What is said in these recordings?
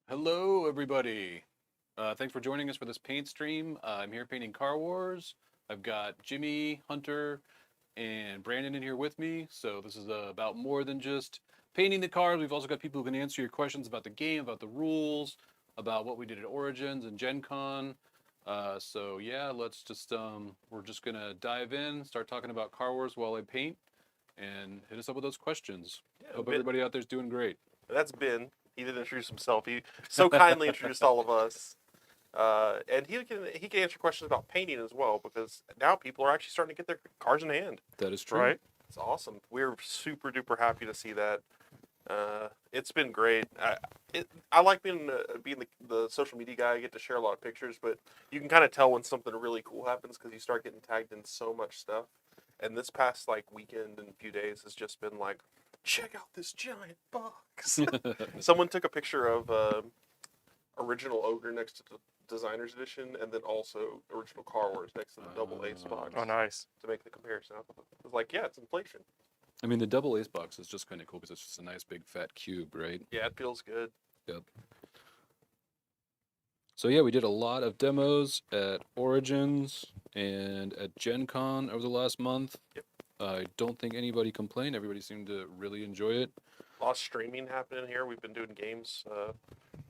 Hello, everybody. Thanks for joining us for this paint stream. I'm here painting Car Wars. I've got Jimmy, Hunter, and Brandon in here with me. So this is about more than just painting the cars. We've also got people who can answer your questions about the game, about the rules, about what we did at Origins and Gen Con. So yeah, we're just gonna dive in, start talking about Car Wars while I paint, and hit us up with those questions. Yeah, Hope Ben, everybody out there's doing great. that's Ben. He didn't introduce himself. He so kindly introduced all of us, and he can answer questions about painting as well because now people are actually starting to get their cars in hand. That is true. Right? It's awesome. We're super duper happy to see that. It's been great. I like being the social media guy. I get to share a lot of pictures, but you can kind of tell when something really cool happens because you start getting tagged in so much stuff. And this past weekend and few days has just been like, check out this giant box. Someone took a picture of original Ogre next to the Designer's Edition, and then also original Car Wars next to the double Ace box Oh, nice. to make the comparison. I was like, yeah, it's inflation. I mean, the double ace box is just kind of cool because it's just a nice big fat cube, right? Yeah, it feels good. Yep. So yeah, we did a lot of demos at Origins and at Gen Con over the last month. Yep. I don't think anybody complained. Everybody seemed to really enjoy it. A lot of streaming happening here. We've been doing games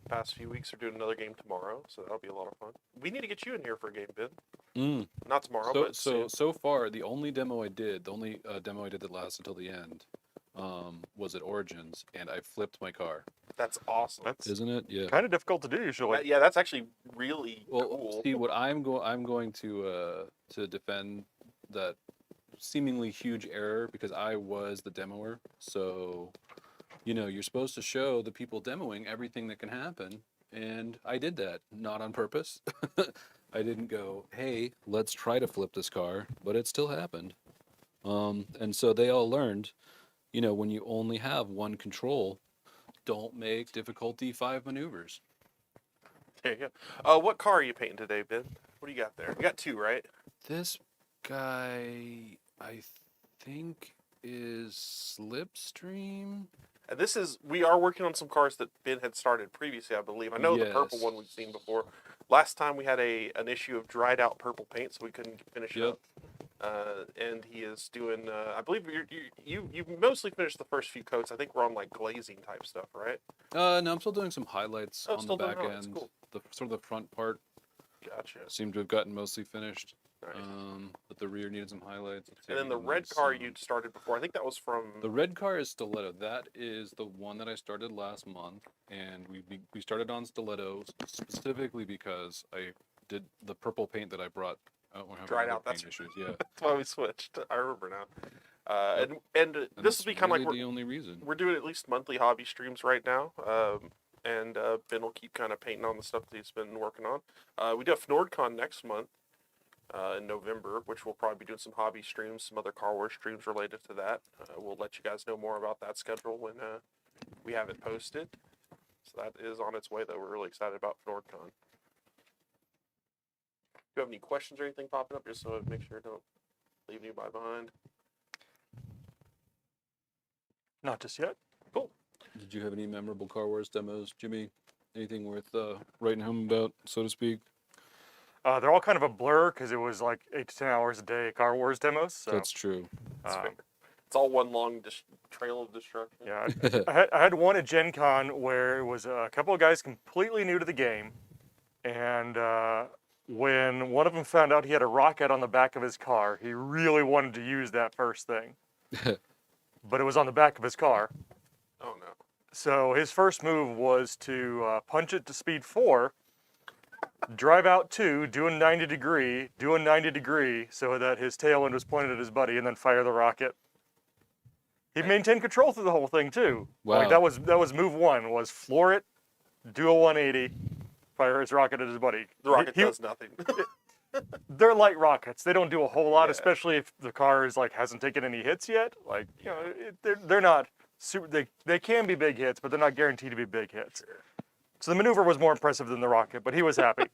past few weeks. We're doing another game tomorrow, so that'll be a lot of fun. We need to get you in here for a game, Ben. Mm. Not tomorrow, So but so soon. so far, the only demo I did, that lasted until the end, was at Origins, and I flipped my car. That's awesome. That's Isn't it? Yeah. kind of difficult to do usually. Yeah, that's actually really Well, cool. see, what I'm going to defend that seemingly huge error because I was the demoer. So, you're supposed to show the people demoing everything that can happen, and I did that, not on purpose. I didn't go, "Hey, let's try to flip this car," but it still happened. And so they all learned, when you only have one control, don't make difficulty 5 maneuvers. There you go. What car are you painting today, Ben? What do you got there? You got two, right? This guy, I think, is Slipstream. And we are working on some cars that Ben had started previously, I believe. I know the purple one we've seen before. Last time we had an issue of dried out purple paint, so we couldn't finish it Yep. up. And he is doing. I believe you mostly finished the first few coats. I think we're on glazing type stuff, right? No, I'm still doing some highlights Oh, on the still doing back highlights, end. cool. The sort of the front part Gotcha. seemed to have gotten mostly finished. Nice. But the rear needed some highlights. Let's see And if then the we can red do car some. you'd started before. I think that was from. The red car is Stiletto. That is the one that I started last month, and we started on Stiletto specifically because I did the purple paint that I brought. We're having Dried other out, that's paint issues. Yeah. That's why we switched. I remember now. Yep. And And this that's will be kind of really like the only reason. we're doing at least monthly hobby streams right now. And Ben will keep kind of painting on the stuff that he's been working on. We do have NordCon next month in November, which we'll probably be doing some hobby streams, some other Car Wars streams related to that. We'll let you guys know more about that schedule when we have it posted. So that is on its way, though. We're really excited about NordCon. Do you have any questions or anything popping up, just so I make sure I don't leave anybody behind? Not just yet. Cool. Did you have any memorable Car Wars demos, Jimmy? Anything worth writing home about, so to speak? They're all kind of a blur because it was like 8 to 10 hours a day Car Wars demos. So That's true. That's um, fair. It's all one long trail of destruction. yeah, I had one at Gen Con where it was a couple of guys completely new to the game, and when one of them found out he had a rocket on the back of his car, he really wanted to use that first thing, but it was on the back of his car. Oh no. So his first move was to punch it to speed 4, drive out 2, do a 90 degree so that his tail end was pointed at his buddy, and then fire the rocket. He maintained control through the whole thing too. Wow. Like that was move 1, was floor it, do a 180, fire his rocket at his buddy. The rocket He- does nothing. They're light rockets. They don't do a whole lot, Yeah. especially if the car is hasn't taken any hits yet. They're not super. They can be big hits, but they're not guaranteed to be big hits. So the maneuver was more impressive than the rocket, but he was happy.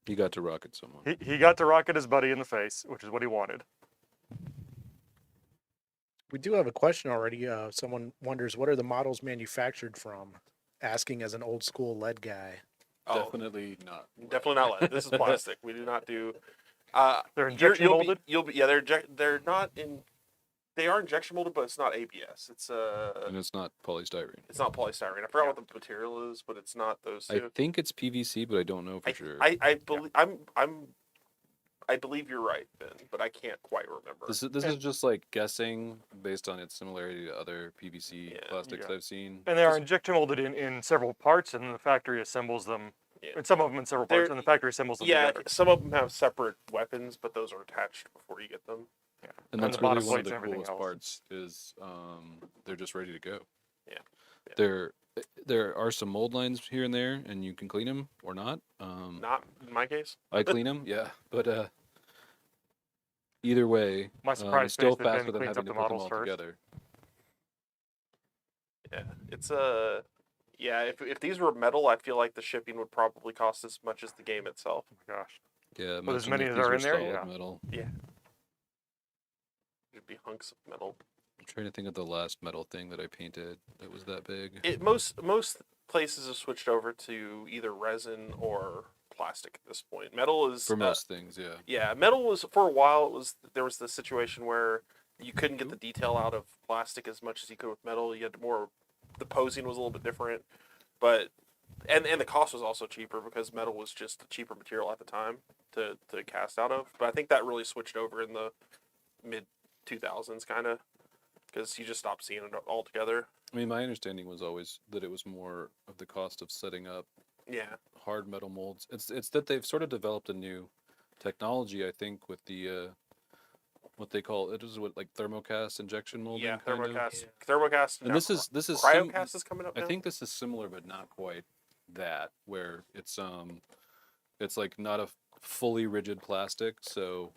He got to rocket someone. he got to rocket his buddy in the face, which is what he wanted. We do have a question already. Someone wonders, what are the models manufactured from? asking as an old school lead guy. Oh, Definitely not. definitely not lead. This is plastic. We do not do. They're injection molded? Yeah, they're not in. They are injection molded, but it's not ABS. And it's not polystyrene. It's not polystyrene. I forgot what the material is, but it's not those I two. think it's PVC, but I don't know for sure. I believe I believe you're right, Ben, but I can't quite remember. This is just like guessing based on its similarity to other PVC Yeah. plastics Yeah. I've seen. And they are injection molded in several parts, and the factory assembles them. Yeah. And some of them in several parts, and the factory assembles them Yeah, together. some of them have separate weapons, but those are attached before you get them. Yeah. And And that's the really bottom one of plates the and everything coolest else. parts is they're just ready to go. Yeah. There are some mold lines here and there, and you can clean them or not. Not in my case. I clean them, yeah, but either way, My surprise it's still face that Ben faster than cleans having up to the put them models all first. together. Yeah, it's yeah. If these were metal, I feel like the shipping would probably cost as much as the game itself. Oh my gosh. Yeah, With as imagine many if as these are were in there, solid yeah. metal. Yeah. It'd be hunks of metal. I'm trying to think of the last metal thing that I painted that was that big. Most places have switched over to either resin or plastic at this point. Metal is For most things, yeah. yeah, metal was for a while. There was the situation where you couldn't get the detail out of plastic as much as you could with metal. You had more. The posing was a little bit different, but and the cost was also cheaper because metal was just a cheaper material at the time to cast out of. But I think that really switched over in the mid 2000s, kind of, because you just stopped seeing it altogether. I mean, my understanding was always that it was more of the cost of setting up Yeah. hard metal molds. It's that they've sort of developed a new technology, I think, with the what they call it is what like thermocast injection molding. Yeah, kind of. thermocast. Thermocast. And now this is cryocast is coming up now. I think this is similar, but not quite that. Where it's like not a fully rigid plastic, so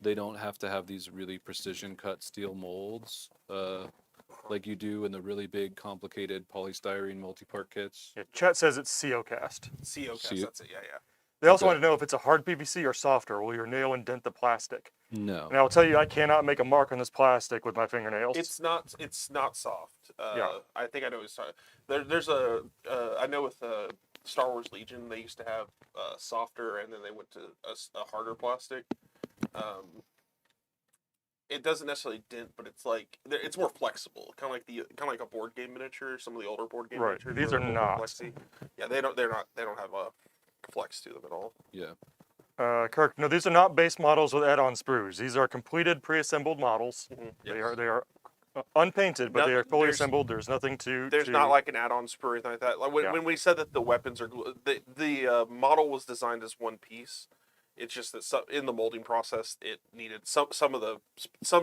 they don't have to have these really precision cut steel molds, like you do in the really big, complicated polystyrene multi-part kits. Yeah, Chet says it's CO cast. COcast. That's it. Yeah, yeah. They also Okay. want to know if it's a hard PVC or softer. Will your nail indent the plastic? No. And I'll tell you, I cannot make a mark on this plastic with my fingernails. It's not soft. Yeah. I think I know it's there's a I know with Star Wars Legion they used to have softer and then they went to a harder plastic. It doesn't necessarily dent, but it's like it's more flexible, kind of like a board game miniature. Some of the older board game Right. miniatures. These are more not. flexy. Yeah, they don't have a flex to them at all. Yeah. Kirk, no, these are not base models with add-on sprues. These are completed, pre-assembled models. Yes. They are unpainted, but they are fully There's- assembled. There's nothing to. There's not like an add-on sprue or anything like that. Like Yeah. when we said that the weapons are the model was designed as one piece. It's just that in the molding process, it needed some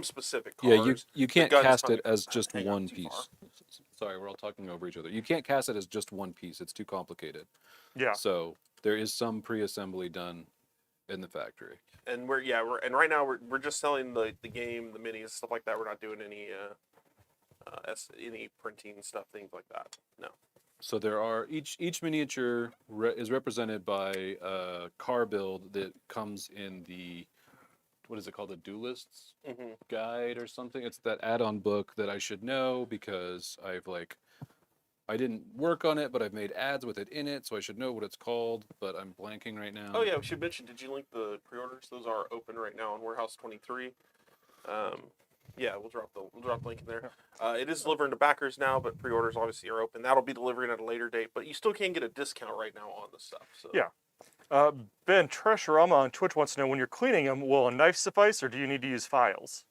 specific colors. Yeah, you can't gun's cast probably- it as just hang on, one too piece. far. Sorry, we're all talking over each other. You can't cast it as just one piece. It's too complicated. Yeah. So there is some pre-assembly done in the factory. And right now we're just selling the game, the minis, stuff like that. We're not doing any any printing stuff, things like that. No. So there are each miniature is represented by a car build that comes in the what is it called, the Duelist's Mm-hmm. Guide or something. It's that add-on book that I should know because I didn't work on it, but I've made ads with it in it, so I should know what it's called. But I'm blanking right now. Oh yeah, we should mention. Did you link the pre-orders? Those are open right now on Warehouse 23. Yeah, we'll drop the link in there. It is delivering to backers now, but pre-orders obviously are open. That'll be delivering at a later date, but you still can get a discount right now on the stuff. So. Yeah. Ben Treshorama on Twitch wants to know, when you're cleaning them, will a knife suffice, or do you need to use files?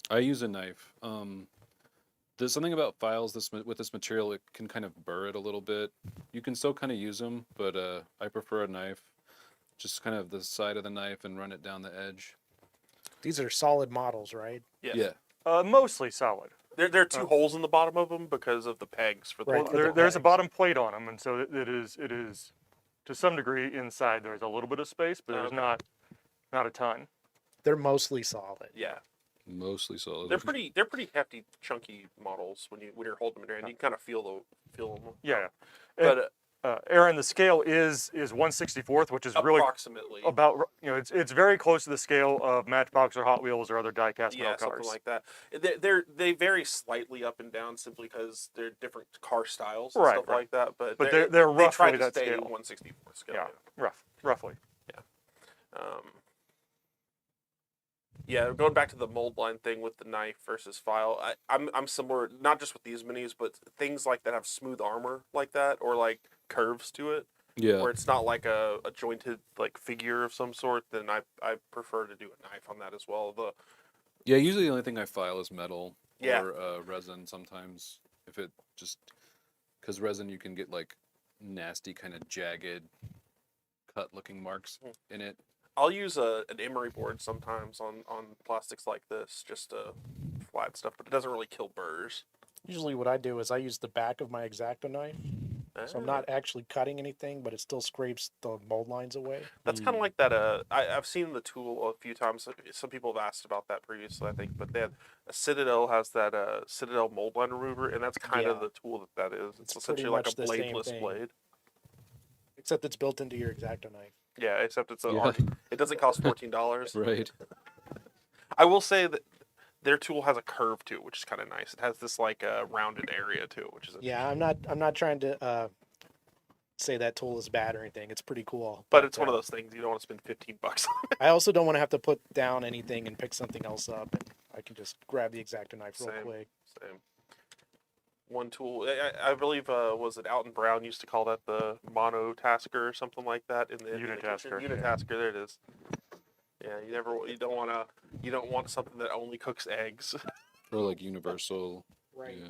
I use a knife. There's something about files with this material, it can kind of burr it a little bit. You can still kind of use them, but I prefer a knife. Just kind of the side of the knife and run it down the edge. These are solid models, right? Yes. Yeah. Mostly solid. There are two holes in the bottom of them because of the pegs for the. Right. Well, there's a bottom plate on them, and so it is to some degree inside. There's a little bit of space, but there's Okay. not a ton. They're mostly solid. Yeah, Mostly solid. they're pretty hefty, chunky models when you're holding them in your hand. You can kind of feel them. Yeah. But Aaron, the scale is 1/64th, which is really Approximately. about, it's very close to the scale of Matchbox or Hot Wheels or other die-cast Yeah, metal something cars. like that. They vary slightly up and down simply because they're different car styles and Right, stuff right. like that. But But they they're they try roughly to that stay scale. 1/64 scale. Yeah, roughly. Yeah, going back to the mold line thing with the knife versus file, I'm similar, not just with these minis, but things like that have smooth armor like that, or like curves to it, Yeah. where it's not like a jointed like figure of some sort. Then I prefer to do a knife on that as well. Yeah, usually the only thing I file is metal Yeah. or resin sometimes. If it just, because resin you can get like nasty kind of jagged cut looking marks in it. I'll use an emery board sometimes on plastics like this, just to flat stuff, but it doesn't really kill burrs. Usually what I do is I use the back of my X-Acto knife. So I'm not actually cutting anything, but it still scrapes the mold lines away. That's kind of like that. I've seen the tool a few times. Some people have asked about that previously, I think. But Citadel has that Citadel mold line remover, and that's kind of Yeah. the tool that is. It's pretty essentially like a much the same bladeless thing. blade. Except it's built into your X-Acto knife. Yeah, except it's Yeah. it doesn't cost $14. Right. I will say that their tool has a curve to it, which is kind of nice. It has this like rounded area to it, which is Yeah, I'm not trying to say that tool is bad or anything. It's pretty cool. But it's one of those things you don't want to spend $15 on. I also don't want to have to put down anything and pick something else up, and I can just grab the X-Acto knife real Same. quick. Same. One tool, I believe, was it Alton Brown used to call that the monotasker or something like that in the Unitasker, kitchen. Unitasker, there it is. Yeah, you don't want something that only cooks eggs. Or like universal. Right. Yeah.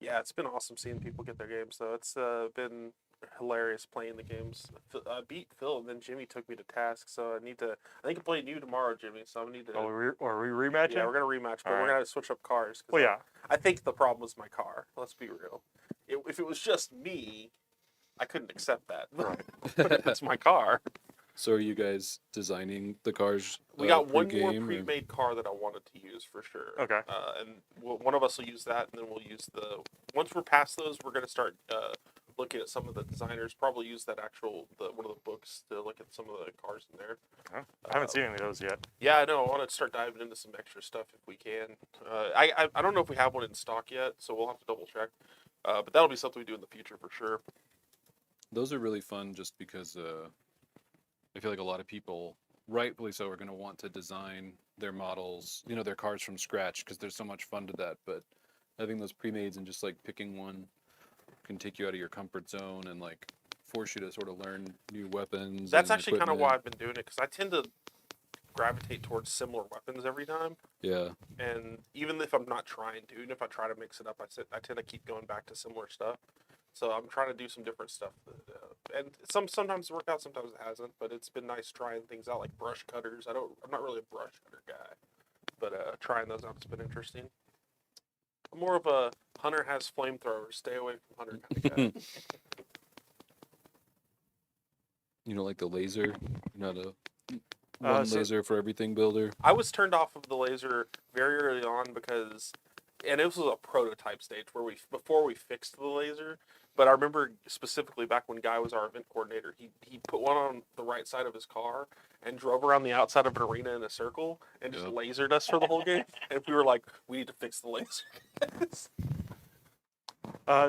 Yeah, it's been awesome seeing people get their games though. It's been hilarious playing the games. I beat Phil, and then Jimmy took me to task. So I think I'm playing you tomorrow, Jimmy. So I need to. Are we rematching? Yeah, we're gonna rematch, but All we're right. gonna switch up cars. 'Cause Well, yeah. I think the problem was my car. Let's be real. If it was just me, I couldn't accept that. Right. But if it's my car, So are you guys designing the cars? we got one more pre-game, or- pre-made car that I wanted to use for sure. Okay. And one of us will use that, and then we'll use once we're past those, we're gonna start looking at some of the designers. Probably use that one of the books to look at some of the cars in there. Huh? I haven't seen any of those yet. Yeah, I know. I want to start diving into some extra stuff if we can. I don't know if we have one in stock yet, so we'll have to double check. But that'll be something we do in the future for sure. Those are really fun just because I feel like a lot of people, rightfully so, are going to want to design their models, their cars from scratch because there's so much fun to that. But having those pre-mades and just like picking one can take you out of your comfort zone and like force you to sort of learn new weapons. That's and actually kind of why equipment. I've been doing it, because I tend to gravitate towards similar weapons every time. Yeah. And even if I'm not trying to, even if I try to mix it up, I tend to keep going back to similar stuff. So I'm trying to do some different stuff, and sometimes it worked out, sometimes it hasn't. But it's been nice trying things out, like brush cutters. I'm not really a brush cutter guy, but trying those out has been interesting. I'm more of a hunter has flamethrowers, stay away from hunter kind of guy. You know, like the laser, not a one laser for everything builder. I was turned off of the laser very early on because, and it was a prototype stage before we fixed the laser. But I remember specifically back when Guy was our event coordinator, he put one on the right side of his car and drove around the outside of an arena in a circle and just lasered us for the whole game. And we were like, we need to fix the laser.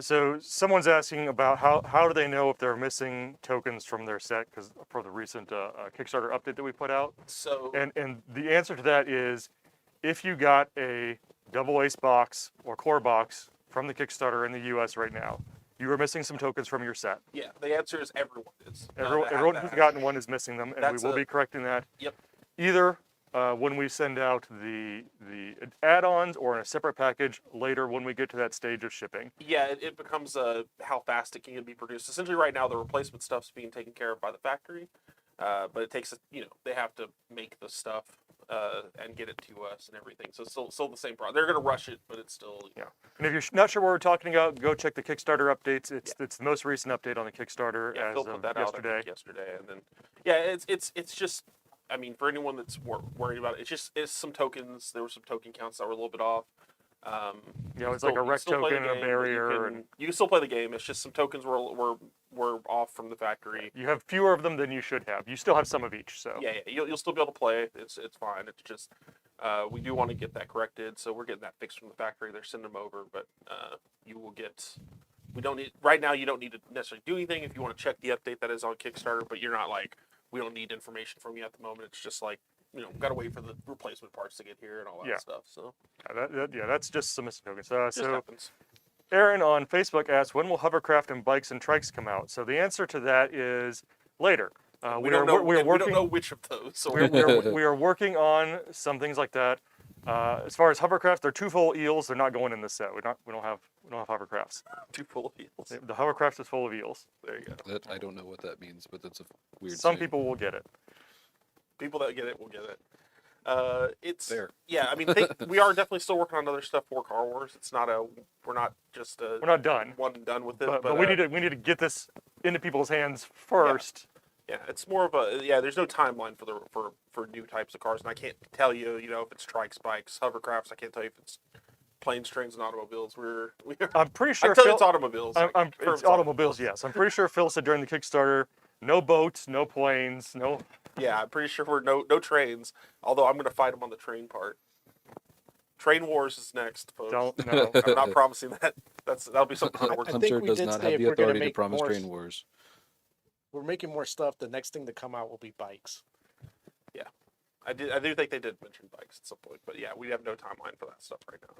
So someone's asking about how do they know if they're missing tokens from their set because for the recent Kickstarter update that we put out. So And the answer to that is if you got a double ace box or core box from the Kickstarter in the U.S. right now, you are missing some tokens from your set. yeah, the answer is everyone is. Everyone who's gotten one is missing them, and That's we will be correcting that. Yep. Either when we send out the add-ons or in a separate package later when we get to that stage of shipping. Yeah, it becomes how fast it can be produced. Essentially, right now the replacement stuff's being taken care of by the factory, but it takes they have to make the stuff and get it to us and everything. So it's still the same problem. They're gonna rush it, but it's still Yeah. And if you're not sure what we're talking about, go check the Kickstarter updates. It's the most recent update on the Kickstarter Yeah, as Phil put of that out, I yesterday. think, yesterday, and then it's just. I mean, for anyone that's worried about it, it's some tokens. There were some token counts that were a little bit off. It's like a rec still play the token, a game, but barrier, you can still play the game. It's just some tokens were off from the factory. you have fewer of them than you should have. You still have some of each, so. Yeah, you'll still be able to play. It's fine. It's just we do want to get that corrected, so we're getting that fixed from the factory. They're sending them over, but you will get. We don't need right now. You don't need to necessarily do anything if you want to check the update that is on Kickstarter, but you're not like we don't need information from you at the moment. It's just like got to wait for the replacement parts to get here and all that stuff. So That's just some missing tokens. just So happens. Aaron on Facebook asked, when will hovercraft and bikes and trikes come out? So the answer to that is later. We don't know. We are We working. don't know which of those. So We are working on some things like that. As far as hovercrafts, they're two full eels. They're not going in this set. We don't have hovercrafts. too full of eels. The hovercraft is full of eels. There you go. That I don't know what that means, but that's a weird. Some saying. people will get it. People that get it will get it. It's Fair. Yeah, I mean, we are definitely still working on other stuff for Car Wars. It's not we're not just We're not done. one and done with it. But we need to get this into people's hands first. Yeah, it's more of a there's no timeline for new types of cars, and I can't tell you if it's trikes, bikes, hovercrafts. I can't tell you if it's planes, trains, and automobiles. I'm pretty sure I tell you Phil- it's automobiles. it's automobiles, yes. I'm pretty sure Phil said during the Kickstarter, no boats, no planes, no. Yeah, I'm pretty sure we're no trains. Although I'm going to fight him on the train part. Train Wars is next, folks. Don't know. I'm not promising that. That'll be something Hunter works I on. think Hunter we does did not say have if the we're gonna authority to make promise more train wars. We're making more stuff. The next thing to come out will be bikes. Yeah, I do think they did mention bikes at some point, but yeah, we have no timeline for that stuff right now.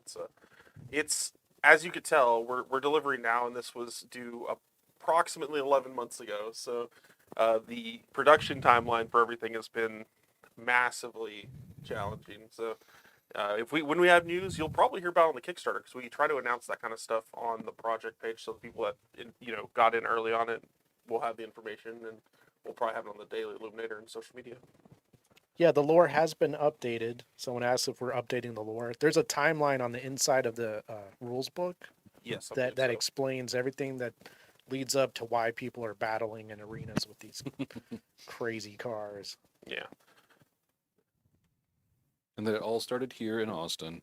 It's as you could tell, we're delivering now, and this was due approximately 11 months ago. So the production timeline for everything has been massively challenging. So when we have news, you'll probably hear about it on the Kickstarter because we try to announce that kind of stuff on the project page, so the people that got in early on it will have the information, and we'll probably have it on the Daily Illuminator and social media. Yeah, the lore has been updated. Someone asked if we're updating the lore. There's a timeline on the inside of the rules book Yes, I that believe so. explains everything that leads up to why people are battling in arenas with these crazy cars. Yeah. And that it all started here in Austin.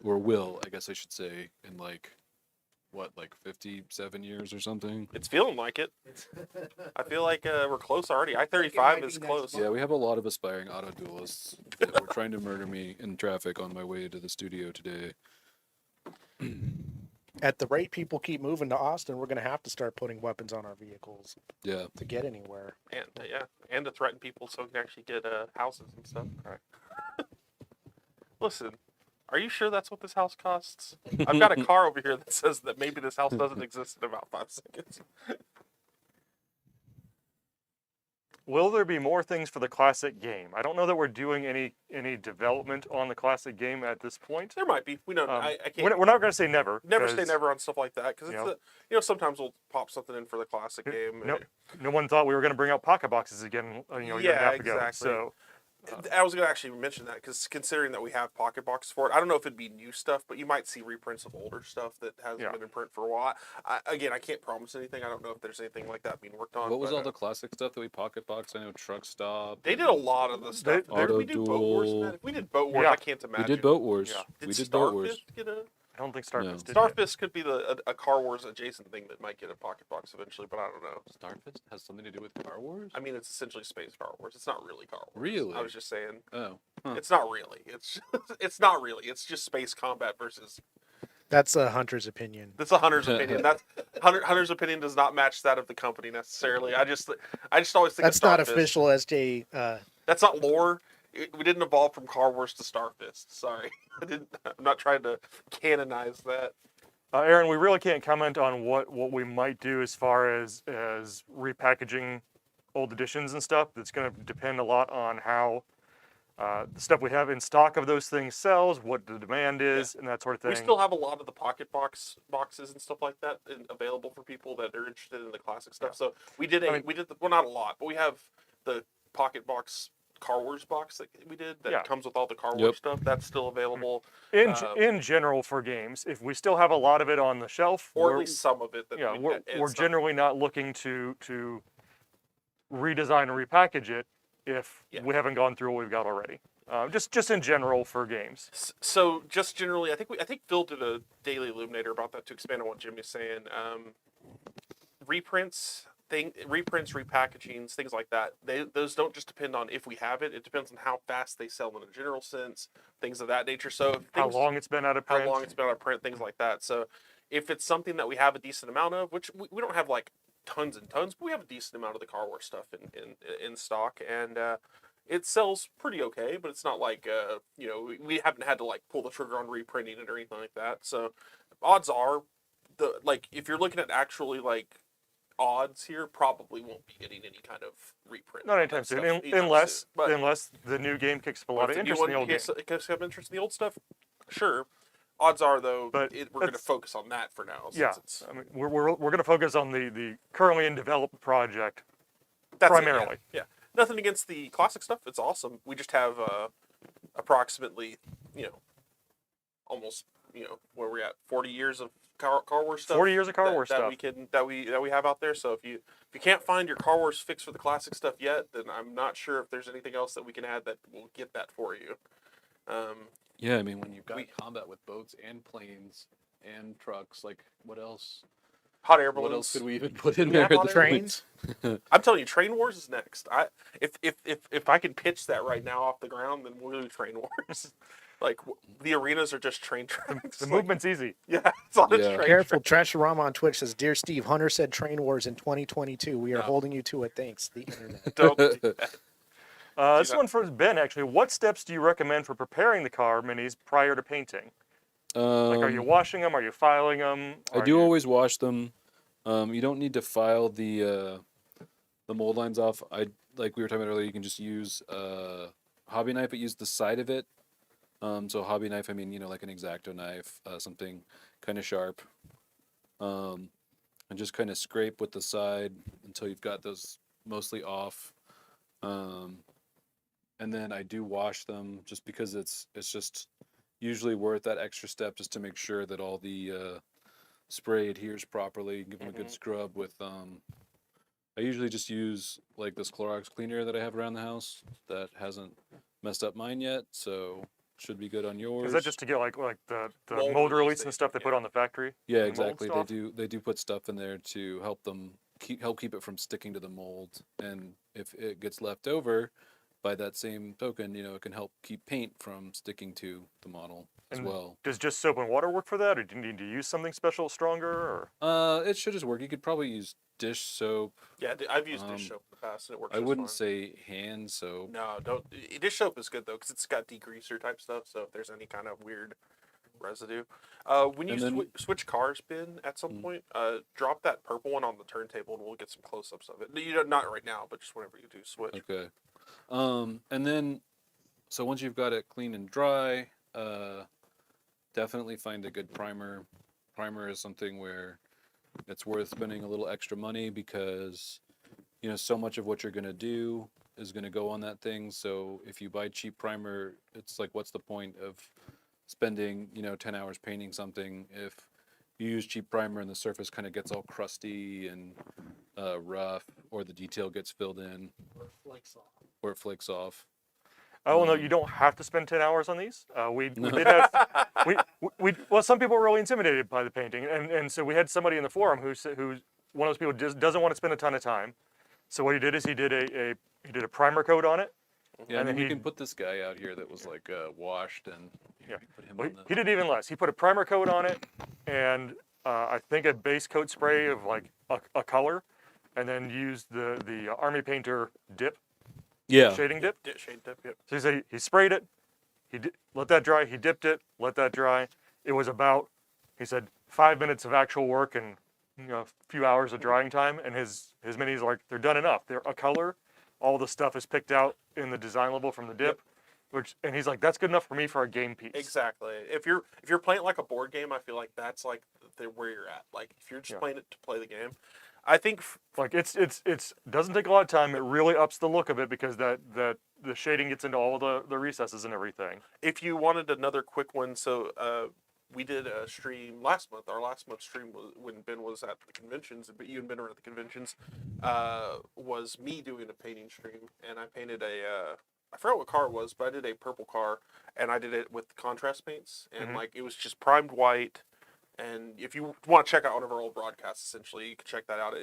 Or will, I guess I should say, in like 57 years or something? It's feeling like it. I feel like we're close already. I-35 is close. Yeah, we have a lot of aspiring auto duelists that were trying to murder me in traffic on my way to the studio today. At the rate people keep moving to Austin, we're going to have to start putting weapons on our vehicles Yeah. to get anywhere. And to threaten people so we can actually get houses and stuff. Right. Listen, are you sure that's what this house costs? I've got a car over here that says that maybe this house doesn't exist in about 5 seconds. Will there be more things for the classic game? I don't know that we're doing any development on the classic game at this point. There might be. We don't. I can't. We're not going to say never. Never say 'cause never on stuff like that because it's sometimes we'll pop something in for the classic game. No one thought we were going to bring out pocket boxes again. A year and a half ago. exactly. So I was going to actually mention that because considering that we have pocket boxes for it, I don't know if it'd be new stuff, but you might see reprints of older stuff that hasn't been in print for a while. I can't promise anything. I don't know if there's anything like that being worked on. What was all the classic stuff that we pocket boxed? I know Truck Stop. They did a lot of the stuff. Auto Did we do Boat Wars? Duel. If we did Boat Wars, Yeah. I can't imagine. We did Boat Wars. Yeah. We did Boat Wars. Starfist get a... I don't think Starfist did. Starfist could be a Car Wars adjacent thing that might get a pocket box eventually, but I don't know. Starfist has something to do with Car Wars? I mean, it's essentially space Car Wars. It's not really Car Wars. Really? I was just saying. Oh. Huh. It's not really. It's not really. It's just space combat versus. That's a hunter's opinion. That's a Hunter's opinion. That's Hunter's opinion does not match that of the company necessarily. I just always think That's of not Starfist. official SJ. That's not lore. We didn't evolve from Car Wars to Starfist. Sorry, I'm not trying to canonize that. Aaron, we really can't comment on what we might do as far as repackaging old editions and stuff. That's going to depend a lot on how the stuff we have in stock of those things sells, what the demand is, and that sort of thing. We still have a lot of the pocket boxes and stuff like that available for people that are interested in the classic stuff. So we did not a lot, but we have the pocket box Car Wars box that we did that comes with all the Car Wars stuff. That's still available. In general for games, if we still have a lot of it on the shelf, or at least some of it. We're generally not looking to redesign and repackage it if we haven't gone through what we've got already. Just in general for games. So just generally, I think Phil did a daily illuminator about that to expand on what Jimmy's saying. Reprints, repackagings, things like that. Those don't just depend on if we have it. It depends on how fast they sell in a general sense, things of that nature. So How long it's been out of print. how long it's been out of print, things like that. So if it's something that we have a decent amount of, which we don't have like tons and tons, but we have a decent amount of the Car Wars stuff in stock, and it sells pretty okay. But it's not like we haven't had to like pull the trigger on reprinting it or anything like that. So odds are, if you're looking at actually like odds here, probably won't be getting any kind of reprint. Not anytime soon, unless the new game kicks up a lot of interest in the old game. Kicks up interest in the old stuff, sure. Odds are, though, But we're going to focus on that for now. Yeah, I mean, we're going to focus on the currently in development project primarily. Yeah. Nothing against the classic stuff. It's awesome. We just have approximately, almost, where we're at, 40 years of Car Wars stuff. 40 years of Car Wars stuff that we have out there. So if you can't find your Car Wars fix for the classic stuff yet, then I'm not sure if there's anything else that we can add that will get that for you. Yeah, I mean, when you've got combat with boats and planes and trucks, like, what else? Hot air balloons. What else could we even put in Yeah, there? at this trains. point? I'm telling you, Train Wars is next. If I can pitch that right now off the ground, then we'll do Train Wars. The arenas are just train tracks. The movement's easy. Yeah, it's on Yeah. a train. Careful, Trasharama on Twitch says, "Dear Steve, Hunter said Train Wars in 2022. We are No. holding you to it. Thanks, the internet." Don't do that. This one for Ben, actually. What steps do you recommend for preparing the car minis prior to painting? Are you washing them? Are you filing them? I do always wash them. You don't need to file the mold lines off. Like we were talking about earlier, you can just use a hobby knife, but use the side of it. So hobby knife, I mean, like an X-Acto knife, something kind of sharp. And just kind of scrape with the side until you've got those mostly off. And then I do wash them just because it's just usually worth that extra step just to make sure that all the spray adheres properly. Give them a good scrub with I usually just use like this Clorox cleaner that I have around the house that hasn't messed up mine yet, so should be good on yours. Is that just to get like the Mold mold release release and stuff they put on the factory? Yeah, The mold exactly. stuff? They do put stuff in there to help them keep it from sticking to the mold, and if it gets left over, by that same token, it can help keep paint from sticking to the model as And well. Does just soap and water work for that, or do you need to use something special, stronger? Or It should just work. You could probably use dish soap. Yeah, I've used dish soap in the past, and it works. I just wouldn't fine. say hand soap. No, don't. Dish soap is good though, because it's got degreaser type stuff. So if there's any kind of weird residue, when you And then- switch cars, Ben, at some point, drop that purple one on the turntable, and we'll get some close-ups of it. Not right now, but just whenever you do switch. Okay. And then, so once you've got it clean and dry, definitely find a good primer. Primer is something where it's worth spending a little extra money because, so much of what you're going to do is going to go on that thing. So if you buy cheap primer, it's like, what's the point of spending, 10 hours painting something if you use cheap primer and the surface kind of gets all crusty and rough, or the detail gets filled in, or it flakes off. oh no, you don't have to spend 10 hours on these. We did have well, some people were really intimidated by the painting, and so we had somebody in the forum who's one of those people doesn't want to spend a ton of time. So what he did is he did a primer coat on it. Yeah, And and then you can put this guy out here that was like washed, and Yeah. put him Well, on the... he did even less. He put a primer coat on it, and I think a base coat spray of like a color, and then used the Army Painter dip, Yeah. shading dip. Shade dip, yep. So he sprayed it, let that dry. He dipped it, let that dry. It was about, he said, 5 minutes of actual work and a few hours of drying time. And his minis are like, they're done enough. They're a color. All the stuff is picked out in the design level from the dip. And he's like, that's good enough for me for a game piece. Exactly. If you're playing it like a board game, I feel like that's like where you're at. Like if you're just playing it to play the game, I think Like it's doesn't take a lot of time. It really ups the look of it because that the shading gets into all the recesses and everything. if you wanted another quick one, so we did a stream last month. Our last month stream was when Ben was at the conventions, but you and Ben were at the conventions. Was me doing a painting stream, and I painted a I forgot what car it was, but I did a purple car, and I did it with contrast paints, and Mhm. like it was just primed white. And if you want to check out one of our old broadcasts, essentially, you can check that out.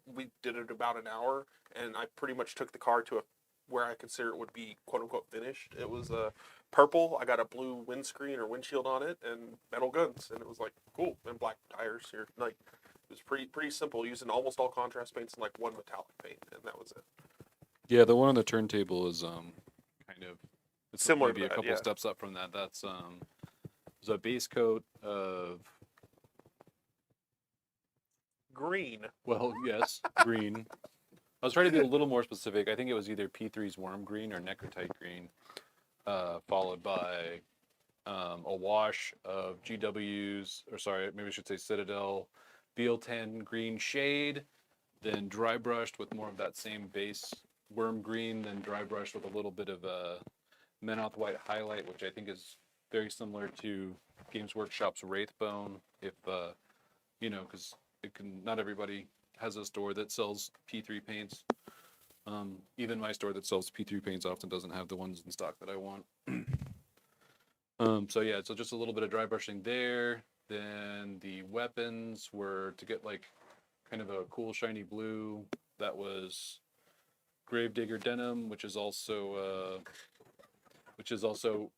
We did it about an hour, and I pretty much took the car to where I consider it would be quote unquote finished. It was purple. I got a blue windscreen or windshield on it, and metal guns, and it was like cool. And black tires here, like it was pretty simple, using almost all contrast paints and like one metallic paint, and that was it. Yeah, the one on the turntable is kind of it's Similar maybe to a that, couple yeah. steps up from that. That's there's a base coat of Green. well, yes, green. I was trying to be a little more specific. I think it was either P3's worm green or necrotite green, followed by a wash of GW's, or sorry, maybe I should say Citadel BL10 green shade, then dry brushed with more of that same base worm green, then dry brushed with a little bit of a Menoth white highlight, which I think is very similar to Games Workshop's Wraithbone. If because it can not everybody has a store that sells P3 paints. Even my store that sells P3 paints often doesn't have the ones in stock that I want. So yeah, so just a little bit of dry brushing there. Then the weapons were to get like kind of a cool shiny blue. That was Gravedigger denim, which is also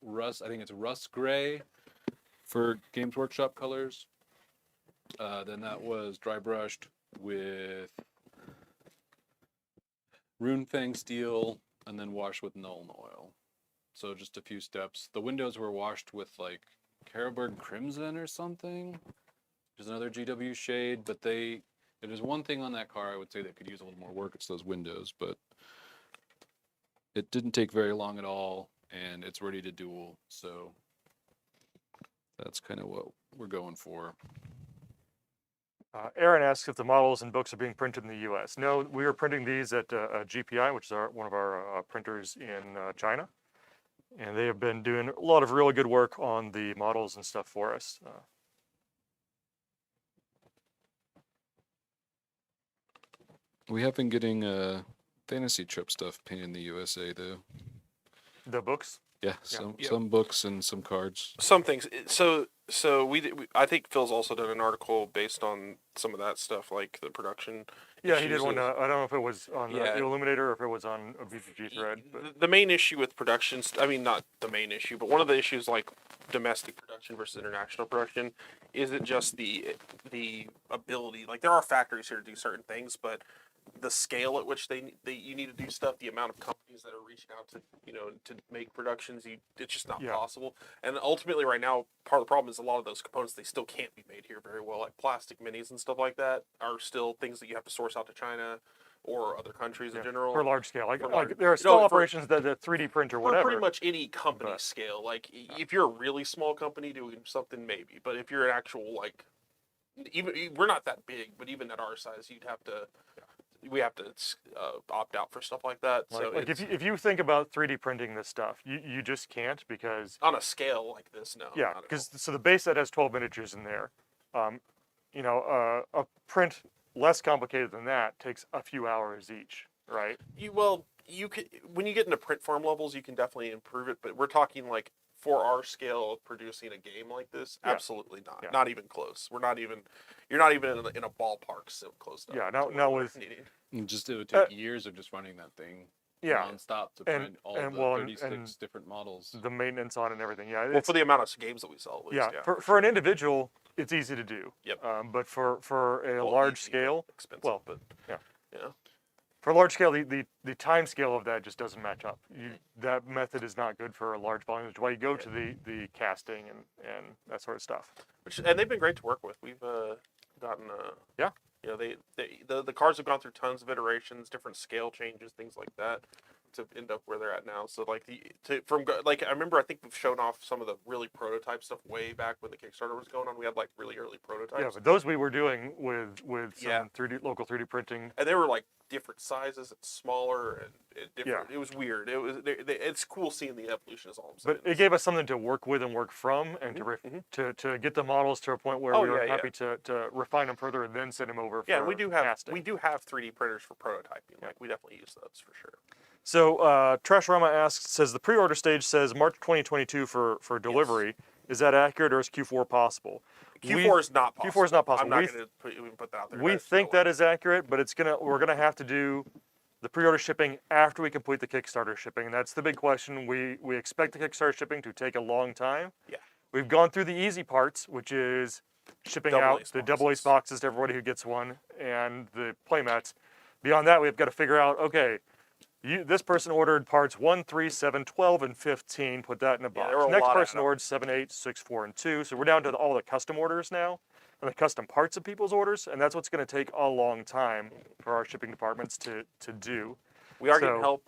rust. I think it's rust gray for Games Workshop colors. Then that was dry brushed with Runefang steel, and then washed with Nuln oil. So just a few steps. The windows were washed with like Carroburg Crimson or something, which is another GW shade. But there's one thing on that car I would say that could use a little more work. It's those windows, but it didn't take very long at all, and it's ready to duel. So that's kind of what we're going for. Aaron asks if the models and books are being printed in the U.S. No, we are printing these at GPI, which is one of our printers in China. And they have been doing a lot of really good work on the models and stuff for us. We have been getting fantasy trip stuff painted in the USA though. The books? Yeah, some books and some cards. Some things. I think Phil's also done an article based on some of that stuff, like the production. Yeah, he did issues one. of- I don't know if it was on Yeah. Illuminator or if it was on a BGG thread. But The main issue with production, I mean, not the main issue, but one of the issues like domestic production versus international production isn't just the ability. Like there are factories here to do certain things, but the scale at which you need to do stuff, the amount of companies that are reaching out to to make productions, it's just not possible. And ultimately, right now, part of the problem is a lot of those components they still can't be made here very well. Like plastic minis and stuff like that are still things that you have to source out to China or other countries in general. for large scale, like large- there are still operations that 3D print or For whatever. pretty much any company scale. Like if you're a really small company doing something, maybe. But if you're an actual even we're not that big, but even at our size, we have to opt out for stuff like that. So Like if you think about 3D printing this stuff, you just can't because on a scale like this, no. yeah, because so the base set has 12 miniatures in there. A print less complicated than that takes a few hours each, right? You could when you get into print farm levels, you can definitely improve it. But we're talking like for our scale of producing a game like this, absolutely not. Yeah. Not even close. You're not even in a ballpark so close to. Yeah, to now what we're with- needing. It would take years of just running that thing Yeah, nonstop to And- find all and, the well, 36 different models. the maintenance on it and everything. Yeah, Well, for the amount of games that we sell, at least, yeah, for an individual, it's easy to do. Yep. But for a Well, large easy, but scale, expensive, well, but yeah. yeah. For a large scale, the time scale of that just doesn't match up. That method is not good for a large volume, which is why you go to the casting and that sort of stuff. And they've been great to work with. We've gotten Yeah. the cars have gone through tons of iterations, different scale changes, things like that, to end up where they're at now. So I remember I think we've shown off some of the really prototype stuff way back when the Kickstarter was going on. We had like really early prototypes. Yeah, but those we were doing with Yeah. some local 3D printing. And they were like different sizes and smaller and different. Yeah. It was weird. It was it's cool seeing the evolution. Is all I'm saying. But it gave us something to work with and work from, and to get the models to a point where we were happy to refine them further and then send them over. Yeah, for we do casting. have 3D printers for prototyping. Like we definitely use those for sure. So Trashrama says the pre-order stage says March 2022 for delivery. Is that accurate, or is Q4 possible? Q4 is not possible. Q4 is not possible. I'm not going to even put that out there. We think that is accurate, but we're gonna have to do the pre-order shipping after we complete the Kickstarter shipping, and that's the big question. We expect the Kickstarter shipping to take a long time. Yeah. We've gone through the easy parts, which is shipping Double out ace the double ace boxes. boxes to everybody who gets one, and the playmats. Beyond that, we've got to figure out, okay, this person ordered parts 1, 3, 7, 12, and 15. Put that in a box. there were a Next lot of person them. ordered 7, 8, 6, 4, and 2. So we're down to all the custom orders now, and the custom parts of people's orders, and that's what's going to take a long time for our shipping departments to do. We are So- getting help.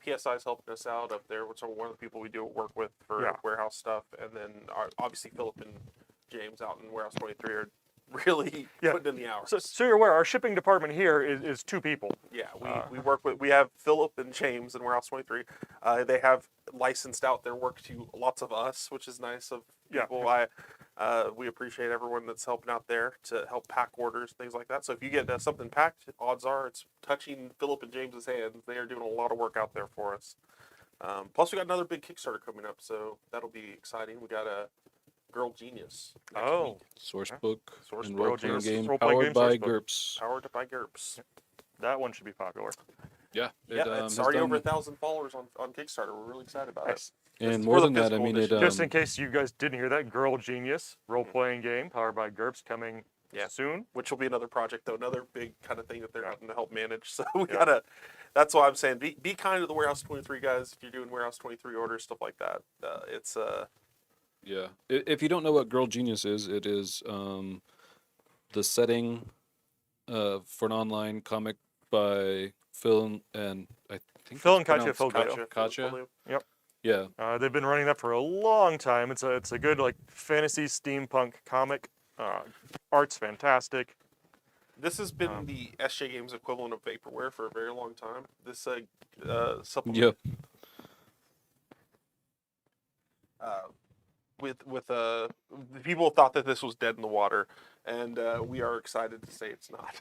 PSI's helping us out up there, which are one of the people we do work with for Yeah. warehouse stuff. And then obviously Philip and James out in Warehouse 23 are really Yeah. putting in the hours. So you're aware, our shipping department here is 2 people. Yeah, we have Philip and James in Warehouse 23. They have licensed out their work to lots of us, which is nice of Yeah. people. We appreciate everyone that's helping out there to help pack orders, things like that. So if you get something packed, odds are it's touching Philip and James's hands. They are doing a lot of work out there for us. Plus, we got another big Kickstarter coming up, so that'll be exciting. We got a Girl Genius next week, Sourcebook Source and book. role-playing Genius game role-playing powered game by Sourcebook. GURPS. powered by GURPS. That one should be popular. Yeah, Yeah, it's has already done- over 1,000 followers on Kickstarter. We're really excited about Nice. it. And It's more for the than that, I physical mean, it edition. Just in case you guys didn't hear that, Girl Genius role-playing game powered by GURPS coming Yeah. soon. Which will be another project, though, another big kind of thing that they're Yeah. having to help manage. So we Yeah. gotta. That's why I'm saying be kind to the Warehouse 23 guys if you're doing Warehouse 23 orders, stuff like that. It's Yeah. If you don't know what Girl Genius is, it is the setting for an online comic by Phil and I think Phil it's and Katya pronounced Foglio. Katya. Yep. Yeah. They've been running that for a long time. It's a good like fantasy steampunk comic. Art's fantastic. This has been the SJGames equivalent of vaporware for a very long time. This supplement Yep. with the people thought that this was dead in the water, and we are excited to say it's not.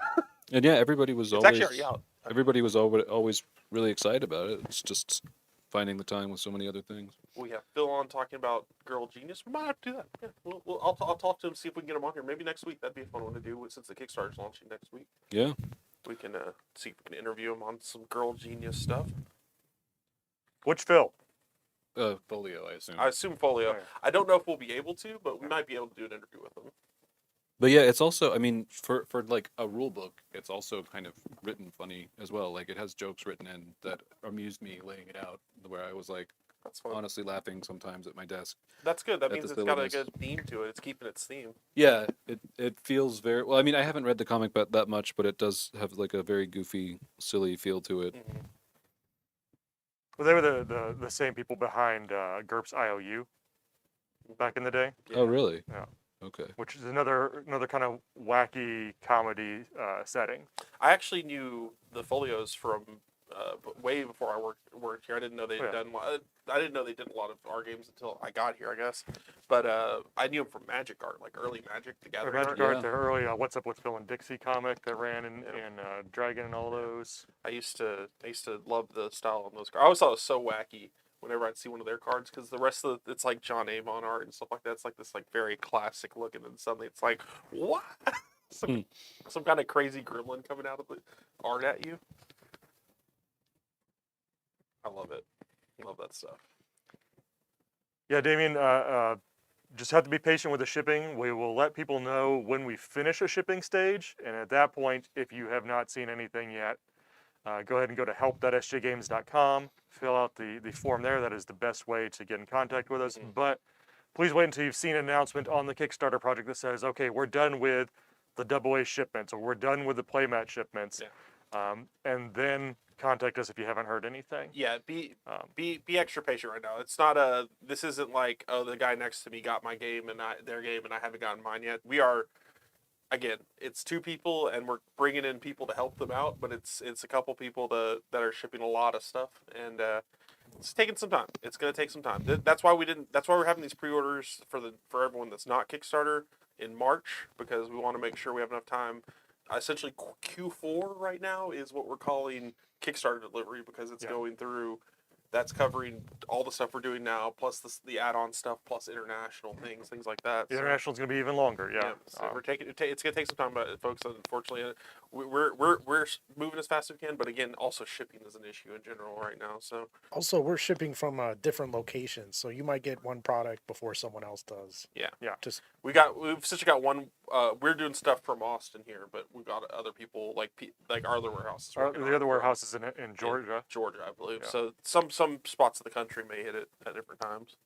And yeah, everybody was It's always actually already out. everybody was always really excited about it. It's just finding the time with so many other things. We have Phil on talking about Girl Genius. We might have to do that. Yeah, I'll talk to him, see if we can get him on here. Maybe next week. That'd be a fun one to do since the Kickstarter's launching next week. Yeah. We can see if we can interview him on some Girl Genius stuff. Which Phil? Folio, I assume. I assume Folio. Oh, yeah. I don't know if we'll be able to, but we might be able to do an interview with him. But yeah, it's also, I mean, for like a rule book, it's also kind of written funny as well. Like it has jokes written in that amused me laying it out, where I was like That's fun. honestly laughing sometimes at my desk. That's good. That at means the it's got a silliness. good theme to it. It's keeping its theme. Yeah, it feels very well. I mean, I haven't read the comic that much, but it does have like a very goofy, silly feel to it. Mm-hmm. Well, they were the same people behind GURPS IOU back in the day, Yeah. Oh, really? Yeah. Okay. which is another kind of wacky comedy setting. I actually knew the Folios from way before I worked here. I didn't know they'd Oh, yeah. done. I didn't know they did a lot of our games until I got here, I guess. But I knew them from Magic Art, like early Magic Or together. Magic Yeah. Art, the early What's Up with Phil and Dixie comic that ran in Dragon and all those. I used to love the style on those cards. I always thought it was so wacky whenever I'd see one of their cards because the rest of it's like John Avon art and stuff like that. It's like this like very classic look, and then suddenly it's like what? some kind of crazy gremlin coming out of the art at you. I love it. I love that stuff. Yeah, Damien, just have to be patient with the shipping. We will let people know when we finish a shipping stage, and at that point, if you have not seen anything yet, go ahead and go to help.sjgames.com, fill out the form there. That is the best way to get in contact with us. But please wait until you've seen an announcement on the Kickstarter project that says, okay, we're done with the AA shipments, or we're done with the playmat shipments, and then contact us if you haven't heard anything. Yeah, be extra patient right now. It's not this isn't like, oh, the guy next to me got my game and their game and I haven't gotten mine yet. We are, again, it's 2 people and we're bringing in people to help them out, but it's a couple people that are shipping a lot of stuff, and it's taking some time. It's going to take some time. That's why we're having these pre-orders for everyone that's not Kickstarter in March, because we want to make sure we have enough time essentially Q4 right now is what we're calling Kickstarter delivery because it's going through. That's covering all the stuff we're doing now, plus the add-on stuff, plus international things like that. The international's going to be even longer. Yeah. So we're taking it's going to take some time, but folks, unfortunately, we're moving as fast as we can. But again, also shipping is an issue in general right now. So Also, we're shipping from different locations, so you might get one product before someone else does. yeah, Just we've essentially got one. We're doing stuff from Austin here, but we've got other people like our other warehouses. The other warehouse is in Georgia. Georgia, I believe. Yeah. So some spots of the country may hit it at different times.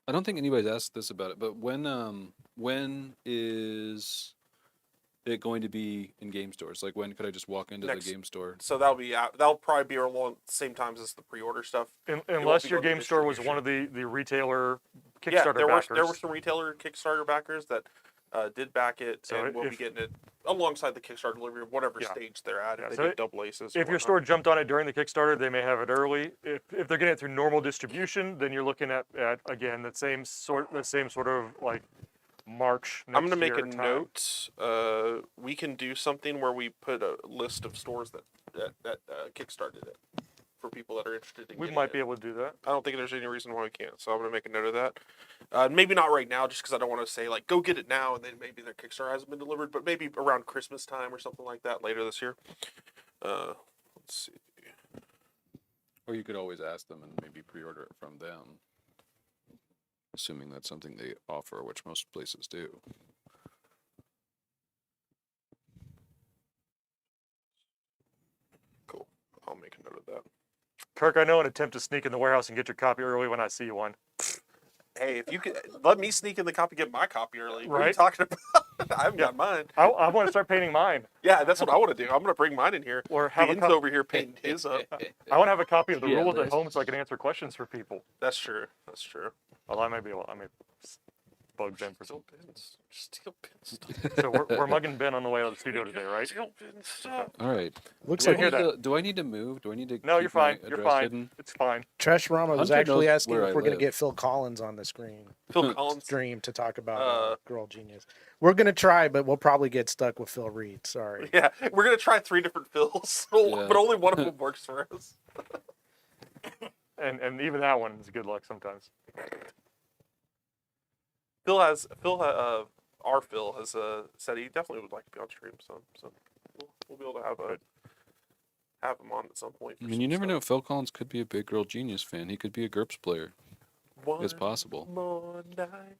I don't think anybody's asked this about it, but when is it going to be in game stores? Like, when could I just walk into the game store? So that'll probably be along the same times as the pre-order stuff. Unless your game store was one of the retailer Kickstarter backers. There were some retailer Kickstarter backers that did back it, So and we'll be getting it alongside the Kickstarter delivery of whatever stage they're at. If they so do double aces. If your store jumped on it during the Kickstarter, they may have it early. If they're getting it through normal distribution, then you're looking at again the same sort of like March. I'm going to make a time. note. We can do something where we put a list of stores that kickstarted it for people that are interested in. We might be able to do that. I don't think there's any reason why we can't. So I'm going to make a note of that. Maybe not right now, just because I don't want to say like go get it now and then maybe their Kickstarter hasn't been delivered, but maybe around Christmas time or something like that later this year. Let's see. Or you could always ask them and maybe pre-order it from them, assuming that's something they offer, which most places do. Cool. I'll make a note of that. Kirk, I know an attempt to sneak in the warehouse and get your copy early when I see one. Hey, if you could let me sneak in the copy, get my copy early. What are you Right. talking about? I haven't got mine. I want to start painting mine. Yeah, that's what I want to do. I'm going to bring mine in here. Or have a Ian's over here painting his up. I want to have a copy of the Yeah, rules at nice. home so I can answer questions for people. That's true. That's true. Although I may bug Ben for Steal pins. Steal pins. So we're mugging Ben on the way out of the studio today, right? Steal pins. Stop. All right. looks Yeah, like hear that. Do I need to move? Do I need to? No, keep you're fine. my You're address fine. hidden? It's fine. Trash Rama was Hunter actually knows asking where if I we're going to live. get Phil Collins on the screen. Phil Collins. Stream to talk about Girl Genius. We're going to try, but we'll probably get stuck with Phil Reed. Sorry. Yeah, we're going to try 3 different Phils, Yeah. but only one of them works for us. And even that one is good luck sometimes. Our Phil has said he definitely would like to be on stream, so we'll be able to have him on at some point. I mean, you never know. Phil Collins could be a big Girl Genius fan. He could be a GURPS player. It's possible. More night.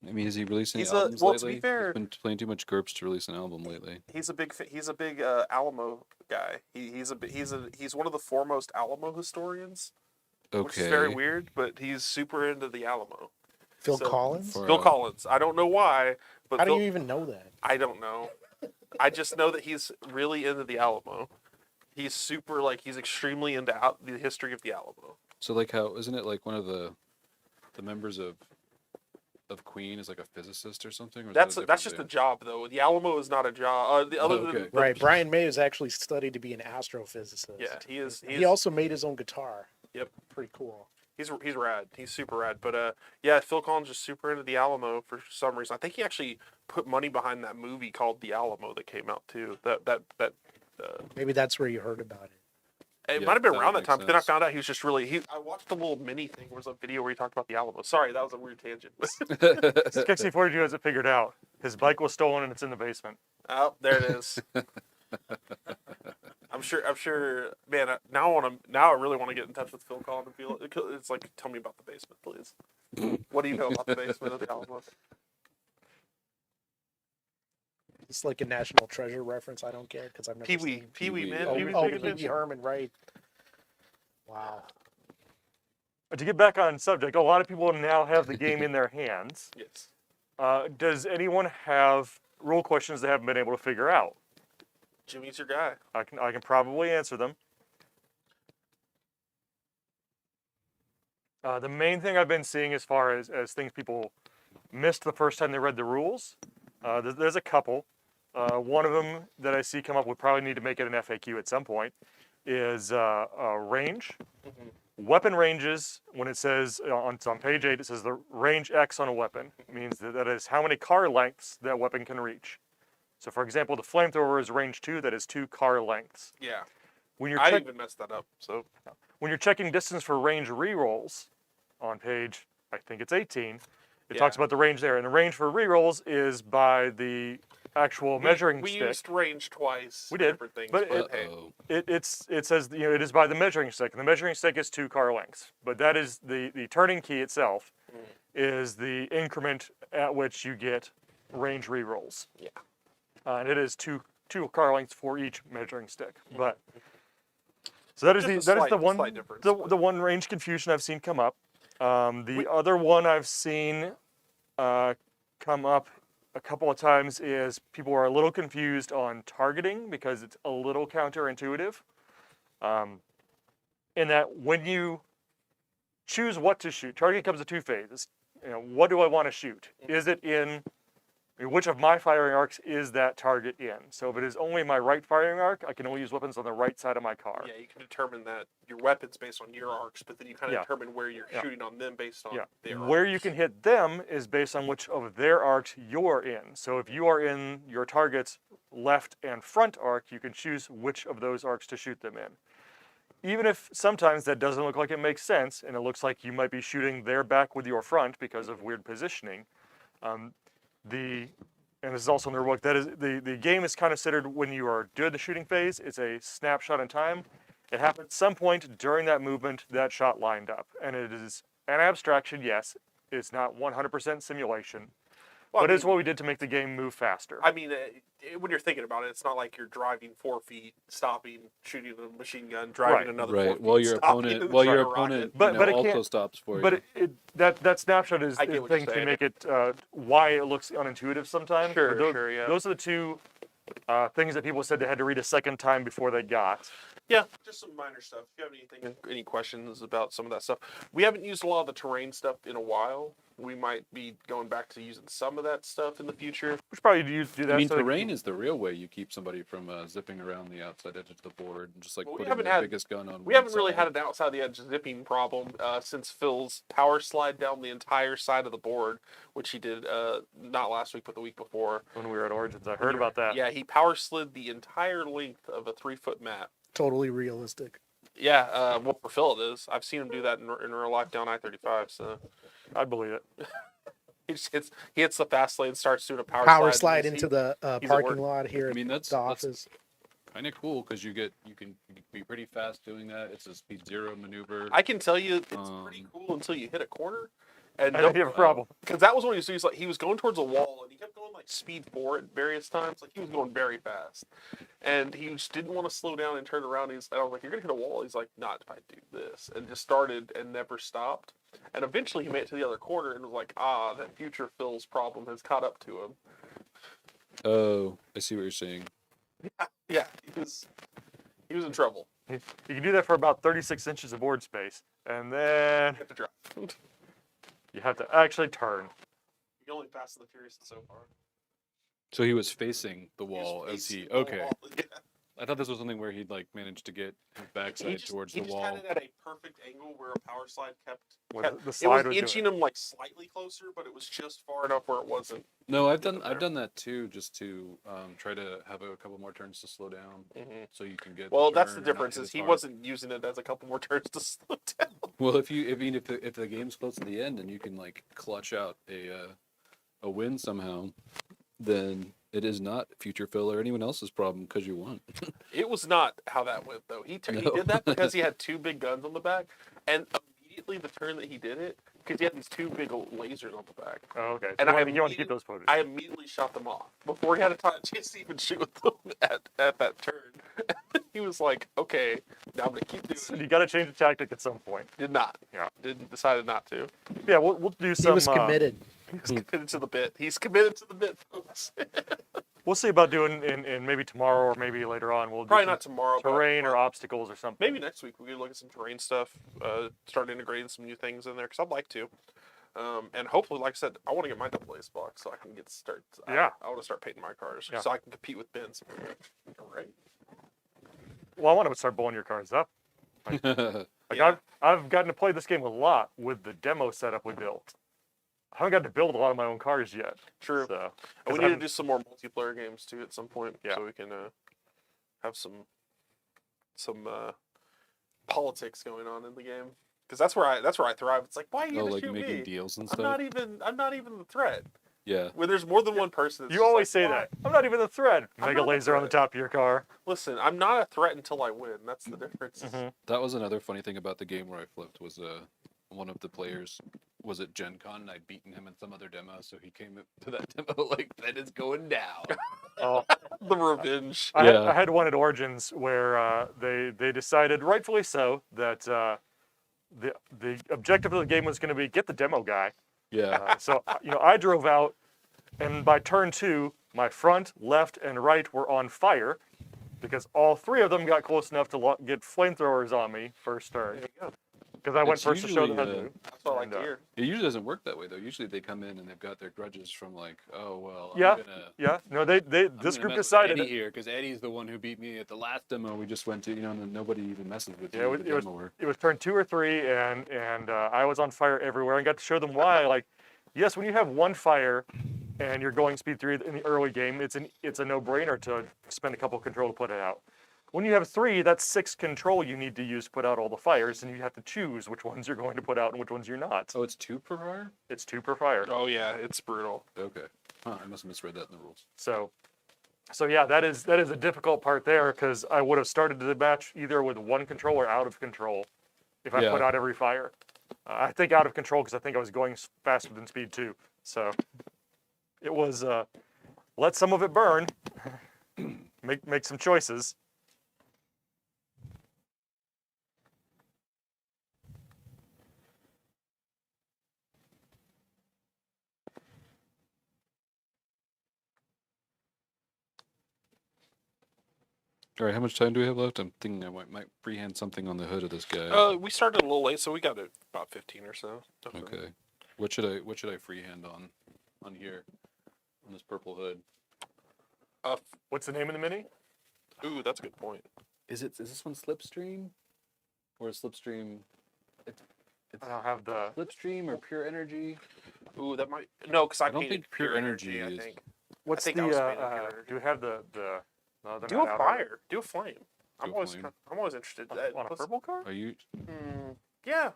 I mean, is he releasing He's albums well, lately? to be fair, He's been playing too much GURPS to release an album lately. he's a big Alamo guy. He's one of the foremost Alamo historians, which is very weird, but he's super into the Alamo. Phil So- Collins? For, Phil Collins. I don't know why, but How do Phil, you even know that? I don't know. I just know that he's really into the Alamo. He's super he's extremely into the history of the Alamo. So, like, how isn't it like one of the members of Queen is like a physicist or something? Or is that a That's different just a thing? job though. The Alamo is not a job. Okay. Right. Brian May has actually studied to be an astrophysicist. Yeah, he is. He also made his own guitar. Yep. Pretty cool. He's rad. He's super rad. But yeah, Phil Collins is super into the Alamo for some reason. I think he actually put money behind that movie called The Alamo that came out too. Maybe that's where you heard about it. It Yeah, might have been that around would that time. make But then I sense. found out he was just really. I watched a little mini thing. Where was a video where he talked about the Alamo. Sorry, that was a weird tangent. Skexy 42 has it figured out. His bike was stolen and it's in the basement. Oh, there it is. I'm sure. Man, now I really want to get in touch with Phil Collins and feel. It's like, tell me about the basement, please. What do you know about the basement of the Alamo? It's like a National Treasure reference. I don't care because I've never Pee Wee, seen. Pee Wee, man. Oh, Pee Wee's Oh, big Pee adventure. Wee Herman, right? Wow. But to get back on subject, a lot of people now have the game in their hands. Yes. Does anyone have rule questions they haven't been able to figure out? Jimmy's your guy. I can probably answer them. The main thing I've been seeing as far as things people missed the first time they read the rules, there's a couple. One of them that I see come up, we probably need to make it an FAQ at some point, is range. weapon ranges, when it says, it's on page 8, it says the range X on a weapon. It means that is how many car lengths that weapon can reach. So for example, the flamethrower is range 2, that is 2 car lengths. Yeah. When you're I even messed that up. So when you're checking distance for range rerolls on page, I think it's 18, it Yeah. talks about the range there. And the range for rerolls is by the actual measuring we stick. used range twice. We did, Different things, but hey. it says, it is by the measuring stick. And the measuring stick is 2 car lengths. But that is the turning key itself is the increment at which you get range rerolls. Yeah. And it is two car lengths for each measuring stick. But so that is Just the a slight difference, the one range confusion I've seen come up. The other one I've seen come up a couple of times is people are a little confused on targeting because it's a little counterintuitive. In that when you choose what to shoot, targeting comes in 2 phases. What do I want to shoot? Is it in which of my firing arcs is that target in? So if it is only my right firing arc, I can only use weapons on the right side of my car. Yeah, you can determine that your weapons based on your arcs, but then you kind of determine where you're shooting on them based on their arcs. Where you can hit them is based on which of their arcs you're in. So if you are in your target's left and front arc, you can choose which of those arcs to shoot them in. Even if sometimes that doesn't look like it makes sense, and it looks like you might be shooting their back with your front because of weird positioning, and this is also in the rulebook, that is the game is kind of considered when you are doing the shooting phase. It's a snapshot in time. It happened at some point during that movement that shot lined up, and it is an abstraction. Yes, it's not 100% simulation, but it's what we did to make the game move faster. I mean, when you're thinking about it, it's not like you're driving 4 feet, stopping, shooting a machine gun, driving another 4 feet, While your stopping, opponent, and while your trying to rocket. opponent, But it also can't- stops for you. But that snapshot is I the get what thing you're to saying. make it why it looks unintuitive sometimes. Sure, But those, sure, yeah. Those are the 2 things that people said they had to read a second time before they got. Yeah, just some minor stuff. If you have any questions about some of that stuff, we haven't used a lot of the terrain stuff in a while. We might be going back to using some of that stuff in the future. We should probably do that. I mean, so that- terrain is the real way you keep somebody from zipping around the outside edge of the board, and just like Well, we putting haven't the had- biggest gun on. We one haven't really side. had an outside the edge zipping problem since Phil's power slide down the entire side of the board, which he did not last week but the week before. when we were at Origins, I heard about that. Yeah, he power slid the entire length of a 3-foot map. Totally realistic. Yeah, well, for Phil it is. I've seen him do that in real life down I-35. So I'd believe it. he hits the fast lane, starts doing a Power slide slide and into the he's at parking work. lot here I mean, at that's the office. kind of cool because you can be pretty fast doing that. It's a speed 0 maneuver. I can tell you it's pretty cool until you hit a corner. And I think you have a problem. Because that was when he was going towards a wall and he kept going like speed 4 at various times. Like he was going very fast. And he just didn't want to slow down and turn around. And I was like, you're going to hit a wall. He's like, not if I do this. And just started and never stopped. And eventually he made it to the other corner and was like, that future Phil's problem has caught up to him. Oh, I see what you're saying. Yeah, he was in trouble. You can do that for about 36 inches of board space, and then You have to drive. you have to actually turn. You're only Fast and the Furious so far. So he was facing the He was wall as facing he. the Okay, wall. Yeah. I thought this was something where he'd like managed to get his backside towards the He just wall. had it at a perfect angle where a power slide kept Where kept- the it slide was was inching him like slightly closer, but it was just far enough where it wasn't. No, I've Get done there. that too, just to try to have a couple more turns to slow down, so you can get. Well, that's the turn and not difference hit is as he hard. wasn't using it as a couple more turns to slow down. Well, if the game's close to the end and you can like clutch out a win somehow, then it is not future Phil or anyone else's problem because you won. It was not how that went though. He No. did that because he had 2 big guns on the back, and immediately the turn that he did it, because he had these 2 big lasers on the back. Oh, okay. And So I you want to keep those photos. I immediately shot them off before he had a chance to even shoot with them at that turn. He was like, "Okay, now I'm gonna keep doing So it." you got to change the tactic at some point. Did not. Yeah. Decided not to. Yeah, we'll do He some. was committed. He's committed to the bit. He's committed to the bit, folks. We'll see about doing in maybe tomorrow or maybe later on. We'll do Probably some not tomorrow. but terrain or obstacles or something. maybe next week we could look at some terrain stuff. Start integrating some new things in there because I'd like to. And hopefully, like I said, I want to get my double A's box so I can start. Yeah. I want to start painting my cars Yeah. so I can compete with Ben's. All right. Well, I want to start blowing your cars up. Like Yeah. I've gotten to play this game a lot with the demo setup we built. I haven't gotten to build a lot of my own cars yet. True. So, And 'cause we I need to haven't- do some more multiplayer games too at some point, Yeah. so we can have some politics going on in the game. Because that's where I thrive. It's like, why are you Oh, gonna like shoot making me? deals and I'm stuff. not even the threat. Yeah. When there's more than one person, it's You just always like, say why? that. I'm not even the threat. I'm Mega not the laser on the threat. top of your car. Listen, I'm not a threat until I win. That's the difference. Mhm. That was another funny thing about the game where I flipped was one of the players was at Gen Con and I'd beaten him in some other demo, so he came to that demo like, that is going down. Oh, The revenge. Yeah. I had one at Origins where they decided, rightfully so, that the objective of the game was going to be get the demo guy. Yeah. So I drove out, and by turn 2, my front, left, and right were on fire because all 3 of them got close enough to get flamethrowers on me first turn. There you go. Because I went It's first to show them how to usually, do. That's what I like And, to hear. It usually doesn't work that way though. Usually they come in and they've got their grudges from like, oh well, Yeah. I'm gonna. Yeah, no, I'm this gonna group mess with decided. Eddie here because Eddie's the one who beat me at the last demo we just went to. You know, and then nobody even messes with Yeah, you. it the was- demoer. It was turn 2 or 3, and I was on fire everywhere, and got to show them why. Like, yes, when you have one fire, and you're going speed 3 in the early game, it's a no-brainer to spend a couple control to put it out. When you have 3, that's 6 control you need to use to put out all the fires, and you have to choose which ones you're going to put out and which ones you're not. Oh, it's 2 per fire. It's 2 per fire. Oh yeah, it's brutal. Okay. Huh, I must have misread that in the rules. So yeah, that is a difficult part there because I would have started the match either with 1 control or out of control if I Yeah. put out every fire. I think out of control because I think I was going faster than speed 2. So it was let some of it burn, make some choices. All right, how much time do we have left? I'm thinking I might freehand something on the hood of this guy. We started a little late, so we got about 15 or so. Definitely. Okay. What should I freehand on here, on this purple hood? What's the name of the mini? Ooh, that's a good point. Is this one Slipstream, or a Slipstream? I don't have the. Slipstream or Pure Energy? Ooh, that might no, because I don't painted think Pure Energy I is- think. What's think the? I was painting Pure Energy. Do we have the? No, they're Do not a out fire. Do a flame. Do a flame. I'm always interested. on a Plus- purple car. Are you? Yeah,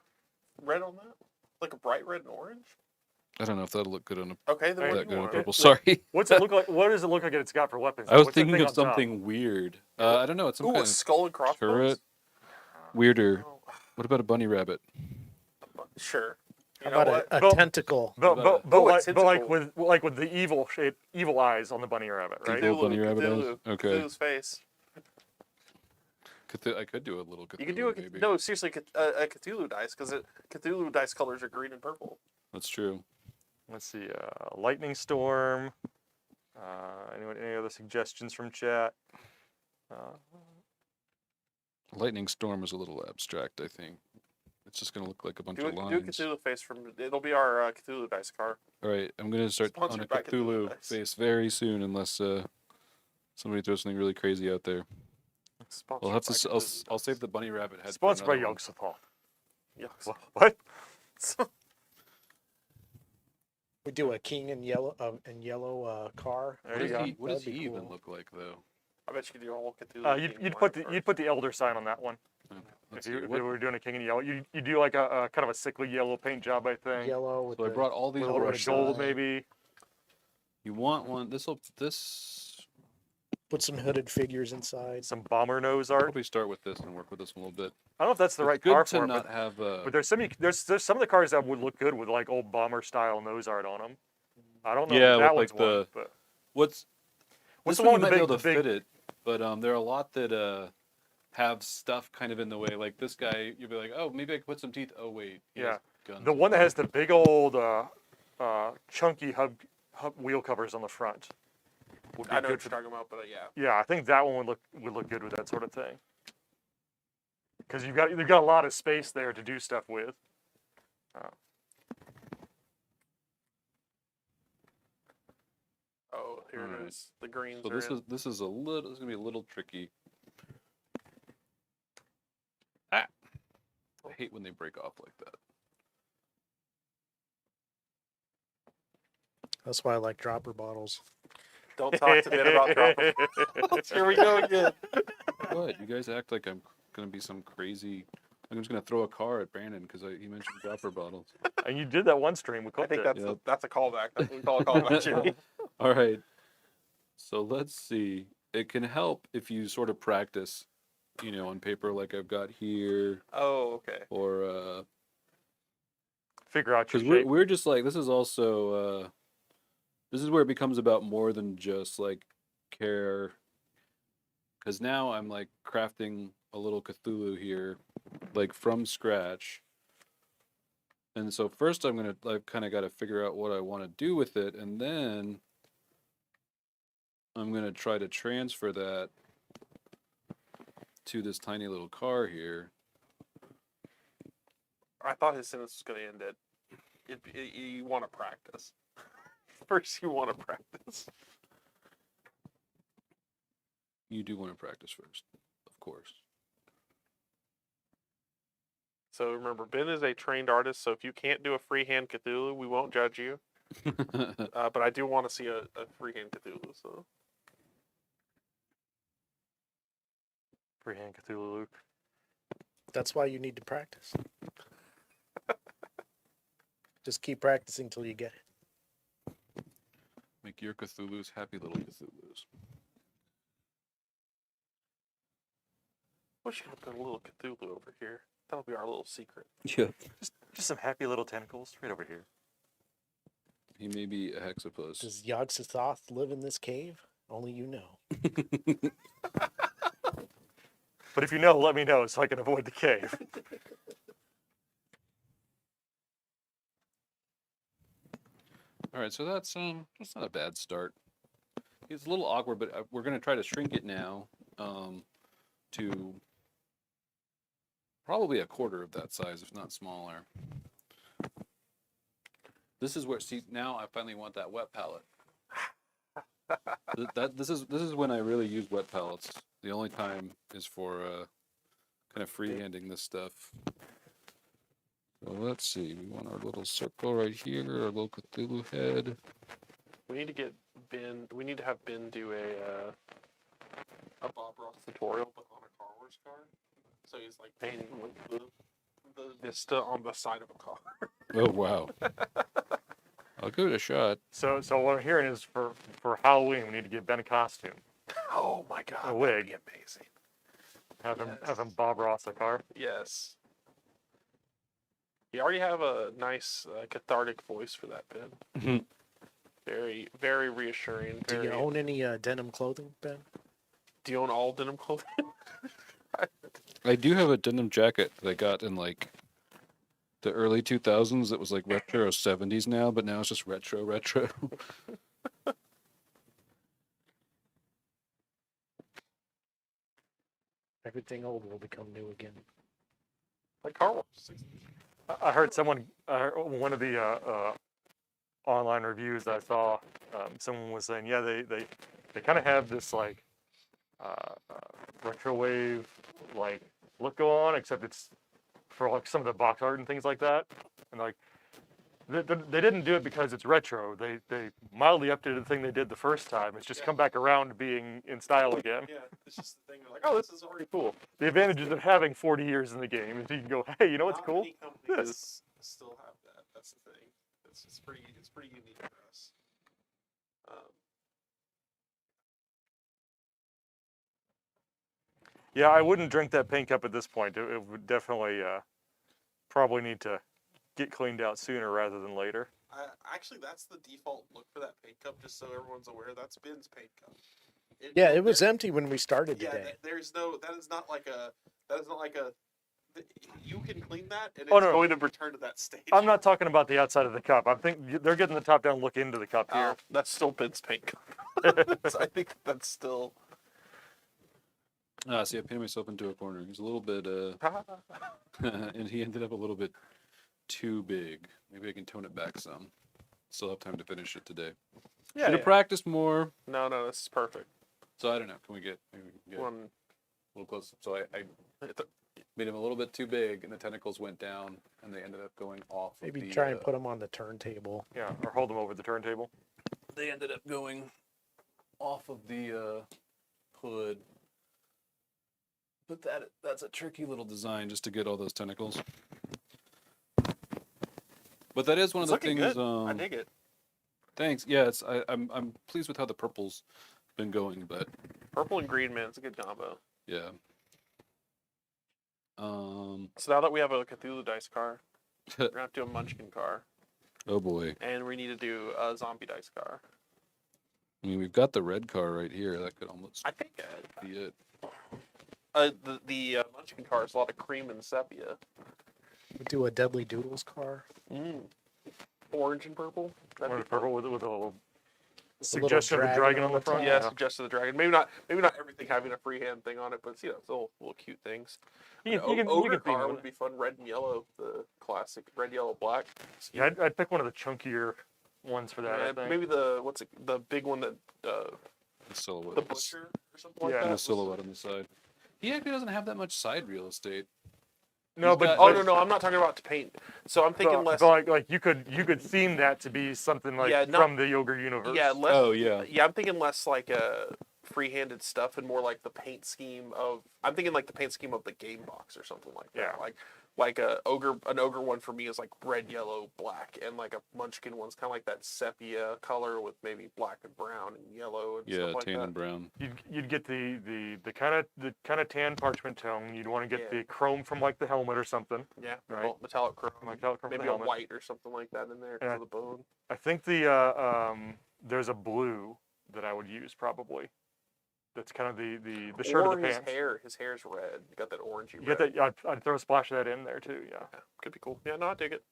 red on that, like a bright red and orange. I don't know if that'll look good on a Okay, then Hey, what that do good you on a want? purple. Sorry, What's it look like? What does it look like it's got for weapons? I was What's that thinking thing of on top? something weird. I don't know. It's some Ooh, kind a of skull and crossbones. turret. Weirder. Oh, What about a bunny rabbit? sure. You How know about what? a Well- tentacle? But Oh, a like tentacle. with the evil eyes on the bunny rabbit, right? Little bunny rabbit eyes? Cthulhu. Okay. Cthulhu's face. I could do a little Cthulhu. You can do a maybe. no, seriously, a Cthulhu dice because Cthulhu dice colors are green and purple. That's true. Let's see, lightning storm. Any other suggestions from chat? Lightning storm is a little abstract. I think it's just gonna look like a bunch Do of a lines. Cthulhu face from. It'll be our Cthulhu dice car. All right, I'm gonna start on a Sponsored by Cthulhu Cthulhu dice. face very soon, unless somebody throws something really crazy out there. Sponsored I'll have by to. Cthulhu I'll dice. save the bunny rabbit head. for Sponsored by another one. Yogg-Sothoth. Yucks. What? We do a king in yellow car. There What you does go. he, what does That'd be he even cool. look like though? I bet you could do a whole Cthulhu. You'd theme put line you'd put the elder sign on that one Let's if you see, what- were doing a king in yellow. You do like a kind of a sickly yellow paint job, I think. Yellow with so I the brought all these With a little bit brushes. of gold, sign. maybe. You want one? This. put some hooded figures inside. Some bomber nose I'll art. probably start with this and work with this one a little bit. I don't know if that's the It's right good car to for it, not have. but there's some of the cars that would look good with like old bomber style nose art on them. I don't know. Yeah, if that with, one's like, the- one, but What's What's this the one one you with might the be able to big- fit it, but there are a lot that have stuff kind of in the way. Like this guy, you'd be like, oh, maybe I could put some teeth. Oh wait, he Yeah. has guns. the one that has the big old chunky hub wheel covers on the front would be I know good what for you're talking about, but yeah. Yeah, I think that one would look good with that sort of thing. Because you've got a lot of space there to do stuff with. Oh, here Alright. it is. The greens So are in. this is gonna be a little tricky. Oh, when they break off like that. That's why I like dropper bottles. Don't talk to Ben about dropping. Here we go again. What? You guys act like I'm gonna be some crazy. I'm just gonna throw a car at Brandon because he mentioned dropper bottles. And you did that one stream. We I clipped think it. that's a callback. That's what we call a callback, Jimmy. All right. So let's see. It can help if you sort of practice, on paper like I've got here, Oh, okay. or Figure out your because shape. we're just like this is also this is where it becomes about more than just like care. Because now I'm like crafting a little Cthulhu here, like from scratch. And so first I've kind of got to figure out what I want to do with it, and then I'm gonna try to transfer that to this tiny little car here. I thought his sentence was going to end at, you want to practice. First, you want to practice. You do want to practice first, of course. So remember, Ben is a trained artist, so if you can't do a freehand Cthulhu, we won't judge you. But I do want to see a freehand Cthulhu, so. Freehand Cthulhu Luke. That's why you need to practice. Just keep practicing till you get it. Make your Cthulhus happy little Cthulhus. We should put a little Cthulhu over here. That'll be our little secret. Yeah. Just some happy little tentacles right over here. He may be a hexapus. Does Yog-Sothoth live in this cave? Only you know. But if you know, let me know so I can avoid the cave. All right, so that's not a bad start. It's a little awkward, but we're gonna try to shrink it now to probably a quarter of that size, if not smaller. This is where now I finally want that wet palette. This is when I really use wet palettes. The only time is for kind of freehanding this stuff. So let's see. We want our little circle right here, our little Cthulhu head. We need to get Ben. We need to have Ben do a Bob Ross tutorial, but on a Car Wars car. So he's like painting with the vista on the side of a car. Oh wow! I'll give it a shot. So what I'm hearing is for Halloween we need to get Ben a costume. Oh my God! A wig. That'd be amazing. Have him Bob Ross a car. Yes. You already have a nice cathartic voice for that, Ben. Very, very reassuring. Do you own any denim clothing, Ben? Do you own all denim clothing? I do have a denim jacket that I got in like the early 2000s. It was like retro 70s now, but now it's just retro. Everything old will become new again. Like Car Wars. I heard one of the online reviews I saw, someone was saying, yeah, they kind of have this like retro wave like look go on, except it's for like some of the box art and things like that, and like they didn't do it because it's retro. They mildly updated the thing they did the first time. It's just come back around to being in style again. Yeah, it's just the thing. They're like, oh, this is already cool. The advantages of having 40 years in the game is you can go, hey, you know what's Not cool? many companies This. still have that. That's the thing. It's pretty unique for us. Yeah, I wouldn't drink that paint cup at this point. It would definitely probably need to get cleaned out sooner rather than later. Actually, that's the default look for that paint cup. Just so everyone's aware, that's Ben's paint cup. Yeah, it was empty when we started Yeah, today. there's no. That is not like a. You can clean that, and it's Oh, no. going to return to that stage. I'm not talking about the outside of the cup. I think they're getting the top-down look into the cup here. That's still Ben's paint cup. So I think that's still. See, I painted myself into a corner. He's a little bit, and he ended up a little bit too big. Maybe I can tone it back some. Still have time to finish it today. Yeah, Should have practiced more. No, this is perfect. So I don't know. Can we get maybe we can get One. a little close? So I made him a little bit too big, and the tentacles went down, and they ended up going off. Maybe of the, try and put them on the turntable. Yeah, or hold them over the turntable. They ended up going off of the hood. But that's a tricky little design just to get all those tentacles. But that is one It's of the looking things. good. I dig it. Thanks. Yeah, I'm pleased with how the purple's been going, but Purple and green, man, it's a good combo. yeah. So now that we have a Cthulhu dice car, we're gonna have to do a Munchkin car, Oh boy. and we need to do a zombie dice car. I mean, we've got the red car right here. That could almost I think be it. the Munchkin car is a lot of cream and sepia. We do a Deadly Doodles car. Orange and purple. That'd Orange be fun. purple with a little little suggestion of a dragon on the front. Yeah, suggested the dragon. Maybe not everything having a freehand thing on it, but still little cute things. You can, An ogre theme car with would it. be fun. Red and yellow, the classic red, yellow, black. Yeah, I'd pick one of the chunkier ones for that. I think. Maybe the big one that The silhouette. the butcher or something Yeah. like And that. a silhouette on the side. He actually doesn't have that much side real estate. No, He's but got- Oh no, I'm not talking about to paint. So I'm thinking less. But like you could theme that to be something like Yeah, not- from the Ogre universe. Yeah, less. Oh yeah. Yeah, I'm thinking less like free-handed stuff and more like the paint scheme of. I'm thinking like the paint scheme of the game box or something like that. Yeah. Like an ogre one for me is like red, yellow, black, and like a munchkin one's kind of like that sepia color with maybe black and brown and yellow and Yeah, stuff like tan that. and brown. You'd get the kind of tan parchment tone. You'd want to get Yeah. the chrome from like the helmet or something. Yeah, Right. metallic chrome, Metallic chrome from maybe the a helmet. white or something like that in there because Yeah. of the bone. I think there's a blue that I would use probably. That's kind of the shirt Or of the his pants. his hair's red. You got that orangey You red. get that? I'd throw a splash of that in there too. Yeah. Yeah, could be cool. Yeah, no, I dig it.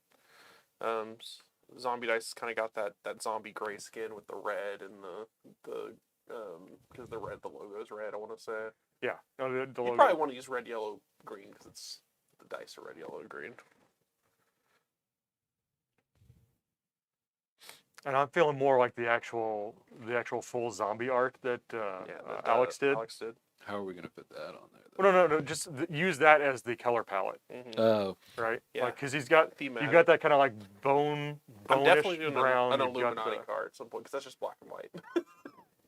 Zombie dice kind of got that zombie gray skin with the red and the because the logo's red. I want to say. Yeah. No, the You logo. probably want to use red, yellow, green because it's the dice are red, yellow, green. And I'm feeling more like the actual full zombie art that Alex did. Alex did. How are we gonna fit that on there? Well, no. Just use that as the color palette, Oh, right? Yeah. Like, because he's got Thematic. you've got that kind of like I'm bonish definitely doing brown. an you've got Illuminati the- card at some point because that's just black and white.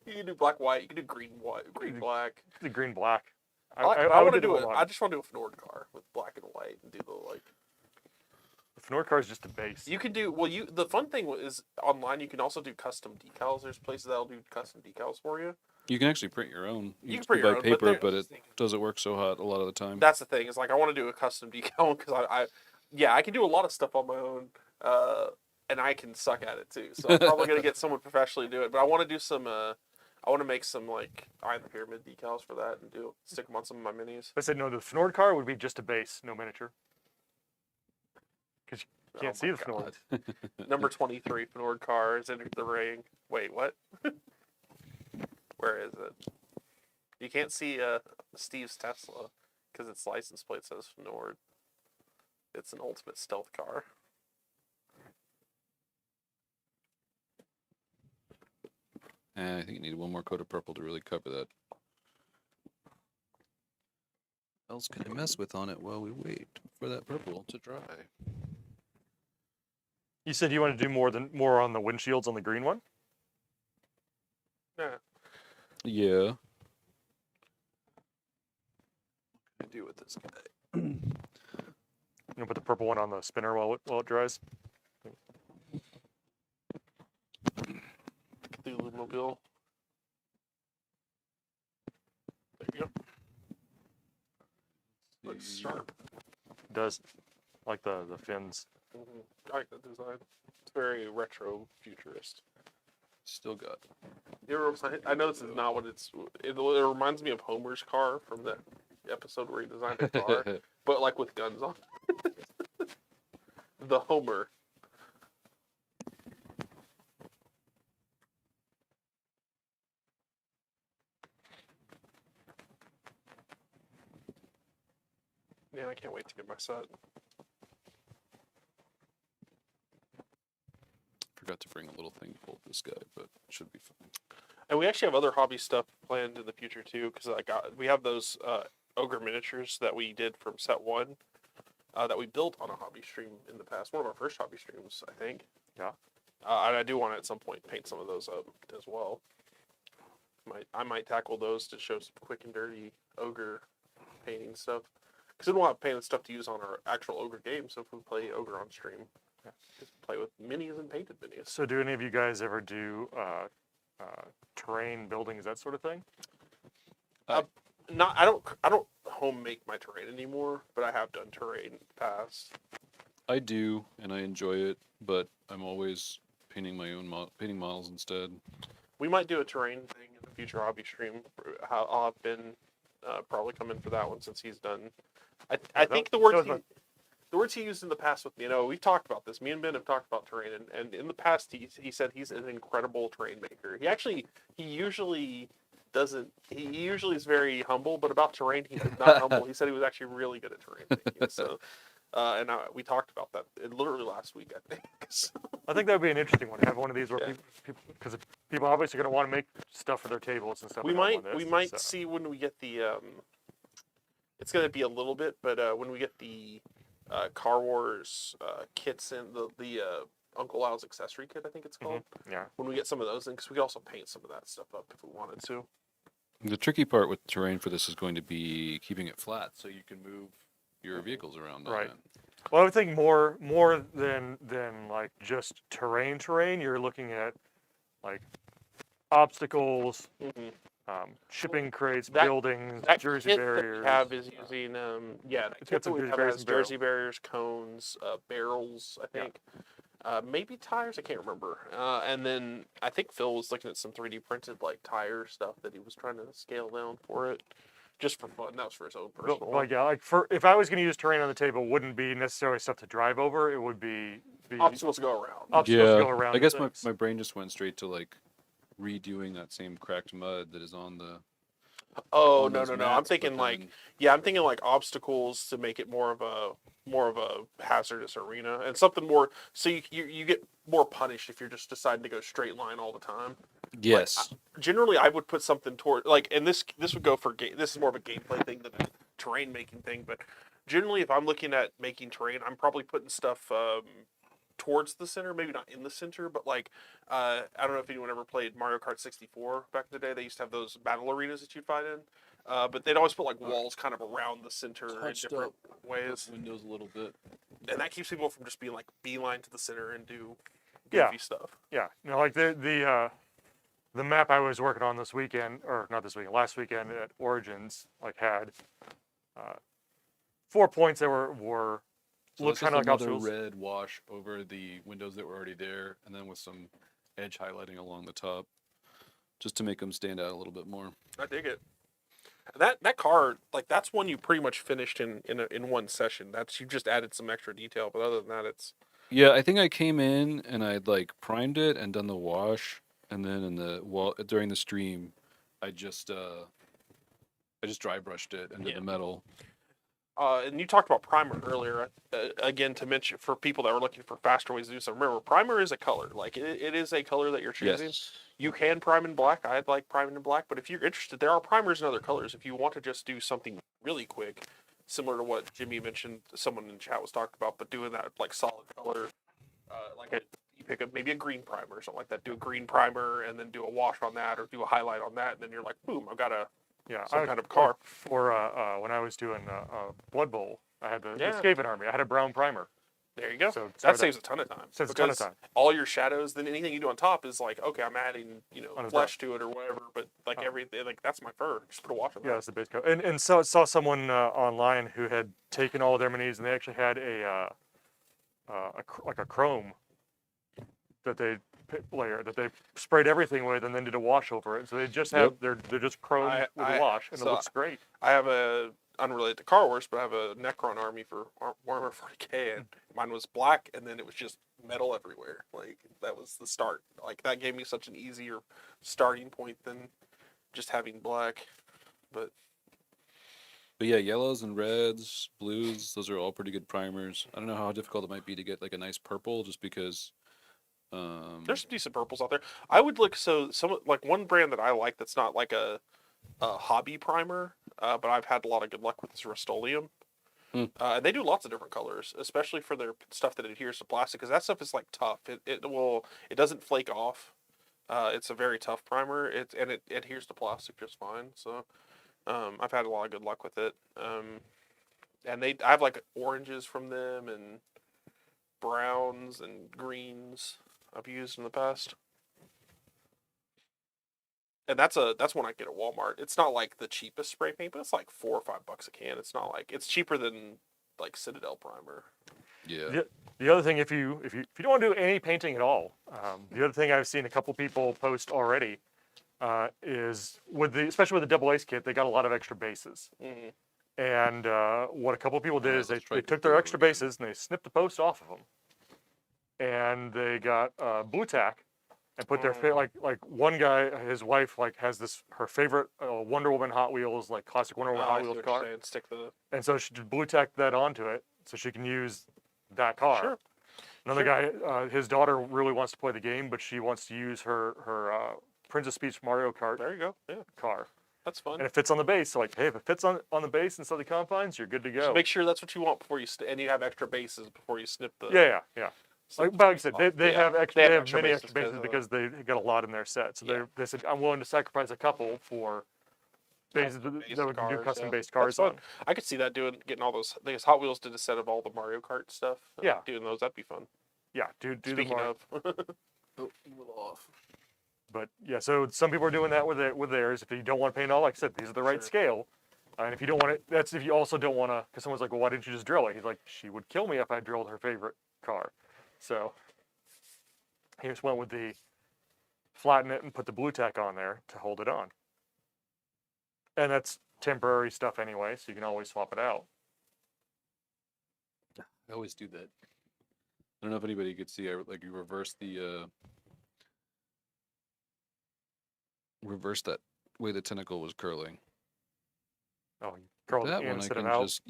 You can do black, white. You can do green, white, green, black. the green black. I would want to do it. it. I just want to do a Fnord car with black and white and do the like. The Fnord car is just a base. You can do the fun thing is online. You can also do custom decals. There's places that'll do custom decals for you. you can actually print your own. You can just print buy your own, but paper, they're- but it doesn't work so hot a lot of the time. That's the thing. Is like I want to do a custom decal because I can do a lot of stuff on my own, and I can suck at it too. So I'm probably gonna get someone professionally to do it. But I want to do some. I want to make some like Eye of the Pyramid decals for that and stick them on some of my minis. I said no. The Fnord car would be just a base, no miniature. Because you can't Oh see my the Fnord. God. Number 23 Fnord car is entered the ring. Wait, what? Where is it? You can't see Steve's Tesla because its license plate says Fnord. It's an ultimate stealth car. And I think you need one more coat of purple to really cover that. What else can I mess with on it while we wait for that purple to dry? You said you want to do more on the windshields on the green one. Yeah. Yeah. What can I do with this guy? You know, put the purple one on the spinner while it dries. Cthulhu Mobile. There you go. Looks sharp. It does, like the fins. I like that design. It's very retro futurist. Still got. I know this is not what it reminds me of Homer's car from that episode where he designed a car, but like with guns on. The Homer. Yeah, I can't wait to get my set. Forgot to bring a little thing full of this guy, but it should be fine. And we actually have other hobby stuff planned in the future too, because we have those ogre miniatures that we did from set 1 that we built on a hobby stream in the past. One of our first hobby streams, I think. Yeah. And I do want to at some point paint some of those up as well. I might tackle those to show some quick and dirty ogre painting stuff. Because we don't have painted stuff to use on our actual ogre game, so if we play ogre on stream, just play with minis and painted minis. So do any of you guys ever do terrain buildings, that sort of thing? I don't home make my terrain anymore, but I have done terrain in the past. I do, and I enjoy it, but I'm always painting my own painting models instead. We might do a terrain thing in the future hobby stream. I'll have been probably come in for that one since he's done. I think the words he used in the past with me, we've talked about this. Me and Ben have talked about terrain, and in the past he said he's an incredible terrain maker. He usually is very humble, but about terrain he's not humble. He said he was actually really good at terrain making. So, we talked about that literally last week, I think. So. I think that would be an interesting one. Have one of these where because people obviously going to want to make stuff for their tables and stuff. We might see when we get the. It's going to be a little bit, but when we get the Car Wars kits in the Uncle Al's accessory kit, I think it's called. Mm-hmm. Yeah. When we get some of those, because we could also paint some of that stuff up if we wanted to. The tricky part with terrain for this is going to be keeping it flat so you can move your vehicles around. Right. Well, I would think more than like just terrain. You're looking at like obstacles, shipping crates, buildings, jersey kit barriers. That we have is using that kit that we have has jersey barriers, cones, barrels, I think. Maybe tires, I can't remember. And then I think Phil was looking at some 3D printed like tire stuff that he was trying to scale down for it, just for fun. That was for his own personal. Like if I was going to use terrain on the table, it wouldn't be necessarily stuff to drive over. It would be obstacles to go around. Obstacles to go around. I guess my brain just went straight to like redoing that same cracked mud that is on the. Oh no! I'm thinking like obstacles to make it more of a hazardous arena and something more. So you get more punished if you're just deciding to go straight line all the time. Yes. Generally, I would put something toward and this would go for game. This is more of a gameplay thing than a terrain making thing. But generally, if I'm looking at making terrain, I'm probably putting stuff towards the center, maybe not in the center, but like I don't know if anyone ever played Mario Kart 64 back in the day. They used to have those battle arenas that you'd fight in, but they'd always put like walls kind of around the center in different ways. Windows a little bit, and that keeps people from just being like beeline to the center and do goofy stuff. Yeah, like the map I was working on this weekend, or not this weekend, last weekend at Origins, like had 4 points that were. so looked kind of like another obstacles. red wash over the windows that were already there, and then with some edge highlighting along the top, just to make them stand out a little bit more. I dig it. That car, like that's one you pretty much finished in one session. You just added some extra detail, but other than that, it's. Yeah, I think I came in and I'd like primed it and done the wash, and then during the stream, I just dry brushed it into the metal. And you talked about primer earlier. Again, to mention for people that were looking for faster ways to do so. Remember, primer is a color. Like it is a color that you're choosing. Yes. You can prime in black. I'd like priming in black, but if you're interested, there are primers in other colors. If you want to just do something really quick, similar to what Jimmy mentioned, someone in chat was talking about, but doing that like solid color, you pick up maybe a green primer or something like that. Do a green primer and then do a wash on that, or do a highlight on that, and then you're like, boom, I've got some kind of car. For when I was doing Blood Bowl, I had the Escaping Army. I had a brown primer. There you go. So that saves a ton of time. Saves a ton of time. All your shadows, then anything you do on top is like, okay, I'm adding, flesh to it or whatever. But like everything, like that's my fur. Just put a wash on that. Yeah, that's the base coat. And saw someone online who had taken all of their minis and they actually had a chrome that they sprayed everything with and then did a wash over it. So they just have they're just chrome with a wash, and it looks great. I have unrelated to Car Wars, but I have a Necron army for Warhammer 40K, and mine was black, and then it was just metal everywhere. Like that was the start. Like that gave me such an easier starting point than just having black. But yeah, yellows and reds, blues, those are all pretty good primers. I don't know how difficult it might be to get like a nice purple, just because. There's some decent purples out there. I would look like one brand that I like that's not like a hobby primer, but I've had a lot of good luck with this Rust-Oleum. And they do lots of different colors, especially for their stuff that adheres to plastic, because that stuff is like tough. It doesn't flake off. It's a very tough primer. It adheres to plastic just fine. So I've had a lot of good luck with it. And I have like oranges from them and browns and greens I've used in the past. And that's one I get at Walmart. It's not like the cheapest spray paint, but it's like $4 or $5 a can. It's not like it's cheaper than like Citadel primer. Yeah. The other thing, if you don't want to do any painting at all, the other thing I've seen a couple people post already is especially with the double ace kit, they got a lot of extra bases. Mm-hmm. And what a couple people did is they try took to their do it extra again. bases and they snipped the post off of them, and they got blue tack and put their like one guy, his wife has her favorite Wonder Woman Hot Wheels, like classic Wonder Woman I Hot see Wheels what you're car, saying. Stick the and so she just blue tacked that onto it so she can use that car. Sure. Another guy, his daughter really wants to play the game, but she wants to use her Princess Peach Mario Kart There you go. Yeah, car. that's fun. And it fits on the base. So like, hey, if it fits on the base inside the confines, you're good to go. So make sure that's what you want before you and you have extra bases before you snip the. Yeah. Like I said, they Yeah. have They have many extra extra bases bases because they got a lot in their set. So Yeah. they said, I'm willing to sacrifice a couple for bases that we can do custom based cars That's on. fun. I could see that getting all those. I guess Hot Wheels did a set of all the Mario Kart stuff. Yeah. Doing those, that'd be fun. Yeah, do the Speaking more. of, Oh, a little off. But yeah, so some people are doing that with theirs. If you don't want to paint all, like I said, these are the right Sure. scale. And if you don't want it, that's if you also don't want to, because someone's like, well, why didn't you just drill it? He's like, she would kill me if I drilled her favorite car. So he just went with the flatten it and put the blue tack on there to hold it on. And that's temporary stuff anyway, so you can always swap it out. I always do that. I don't know if anybody could see. You reverse that way the tentacle was curling. Oh, you curl That it in one I instead of can out. just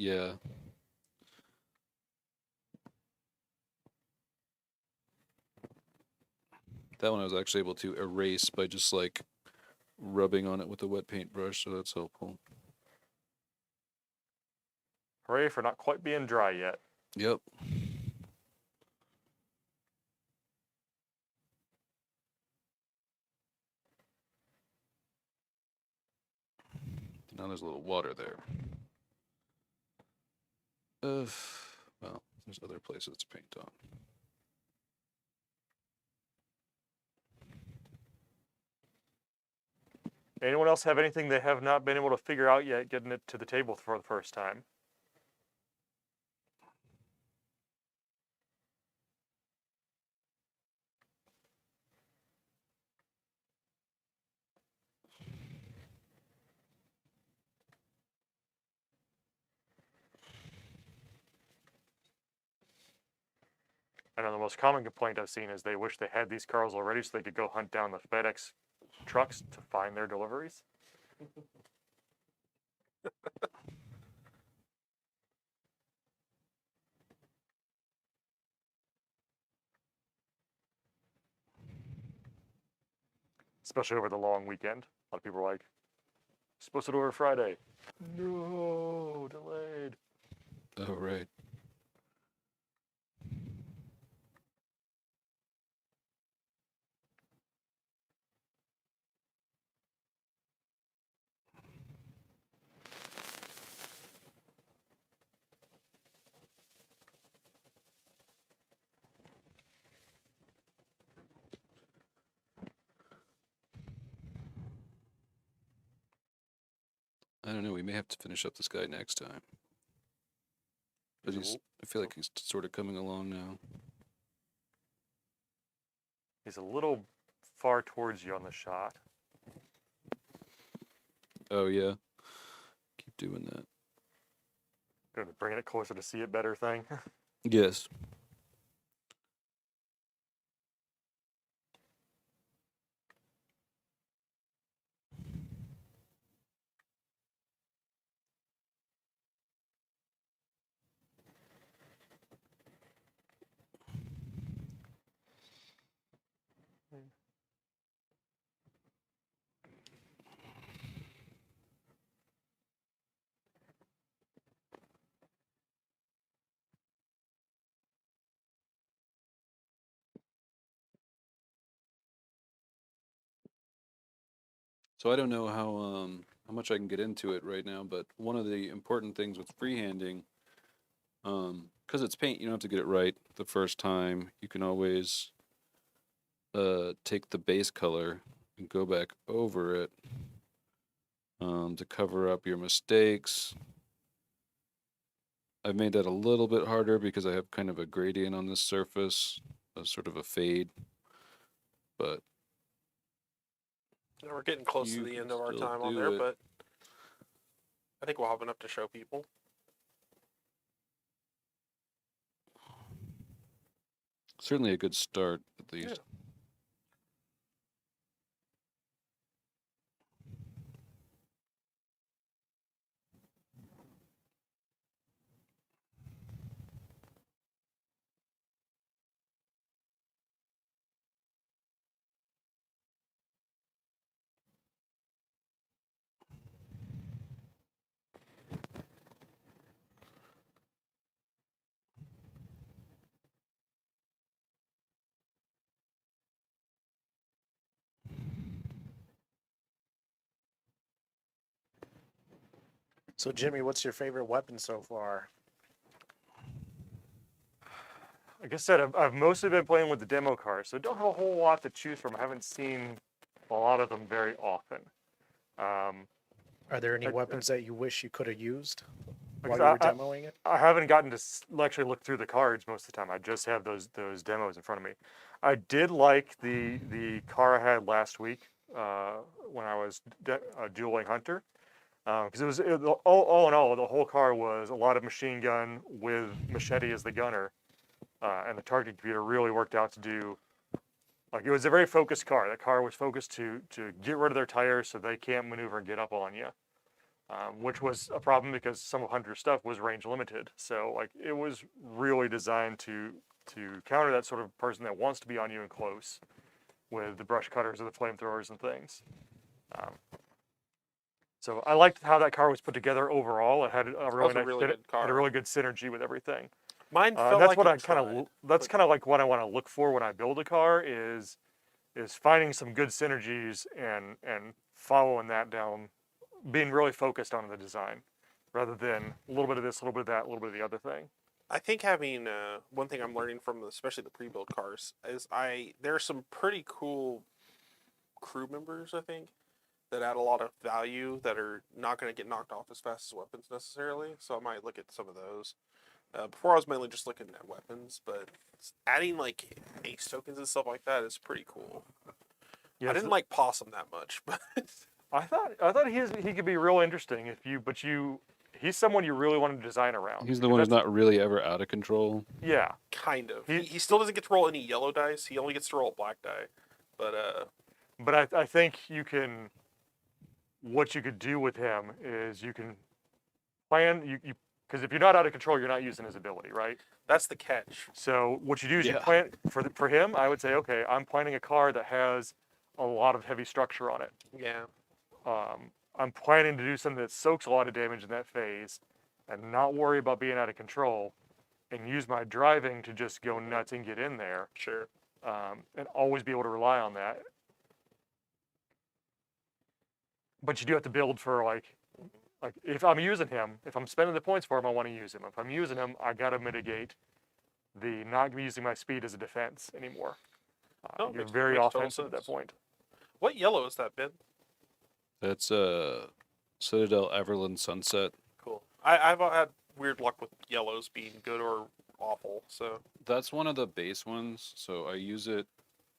That one I was actually able to erase by just like rubbing on it with a wet paintbrush, so that's helpful. Hooray for not quite being dry yet. Yep. Now there's a little water there. Well, there's other places to paint on. Anyone else have anything they have not been able to figure out yet getting it to the table for the first time? I know the most common complaint I've seen is they wish they had these cars already so they could go hunt down the FedEx trucks to find their deliveries. Especially over the long weekend. A lot of people are like, supposed to deliver Friday. No, delayed. Oh, right. I don't know. We may have to finish up this guy next time. But I feel like he's sort of coming along now. He's a little far towards you on the shot. Oh, yeah. Keep doing that. Good, bringing it closer to see it better thing. Yes. So I don't know how much I can get into it right now, but one of the important things with freehanding, because it's paint, you don't have to get it right the first time. You can always take the base color and go back over it to cover up your mistakes. I've made that a little bit harder because I have kind of a gradient on this surface, a sort of a fade, but We're getting close to you the can end of our still time on do there, it. but I think we'll have enough to show people. Certainly a good start, at least. Yeah. So, Jimmy, what's your favorite weapon so far? Like I said, I've mostly been playing with the demo cars, so I don't have a whole lot to choose from. I haven't seen a lot of them very often. Are there any I- weapons that you wish you could have used Because while you were demoing it? I haven't gotten to actually look through the cards most of the time. I just have those demos in front of me. I did like the car I had last week when I was dueling Hunter, because all in all, the whole car was a lot of machine gun with machete as the gunner, and the target computer really worked out to do. Like, it was a very focused car. That car was focused to get rid of their tires so they can't maneuver and get up on you. Which was a problem because some of Hunter's stuff was range limited. So like, it was really designed to counter that sort of person that wants to be on you and close with the brush cutters or the flamethrowers and things. So I liked how that car was put together overall. It had a really was a nice really good car. had a really good synergy with everything. Mine felt That's like what it I kind tried, of that's but- kind of like what I want to look for when I build a car is finding some good synergies and following that down, being really focused on the design rather than a little bit of this, a little bit of that, a little bit of the other thing. I think having one thing I'm learning from especially the pre-built cars is there are some pretty cool crew members, I think, that add a lot of value that are not going to get knocked off as fast as weapons necessarily. So I might look at some of those. Before I was mainly just looking at weapons, but adding like ace tokens and stuff like that is pretty cool. Yeah, I didn't like Possum that much, but I thought he could be real interesting he's someone you really want to design around. He's the one who's not really ever out of control. Yeah, kind of. He- He still doesn't get to roll any yellow dice. He only gets to roll black die. But but I think what you could do with him is you can plan because if you're not out of control, you're not using his ability, right? that's the catch. So what you do is you Yeah. plan for him. I would say, okay, I'm planning a car that has a lot of heavy structure on it. Yeah. I'm planning to do something that soaks a lot of damage in that phase, and not worry about being out of control, and use my driving to just go nuts and get in there, Sure. and always be able to rely on that. But you do have to build for like if I'm using him, if I'm spending the points for him, I want to use him. If I'm using him, I got to mitigate the not using my speed as a defense anymore. No, You're makes very total offensive at that sense. point. What yellow is that, Ben? That's Citadel Everland Sunset. Cool. I've had weird luck with yellows being good or awful. So That's one of the base ones, so I use it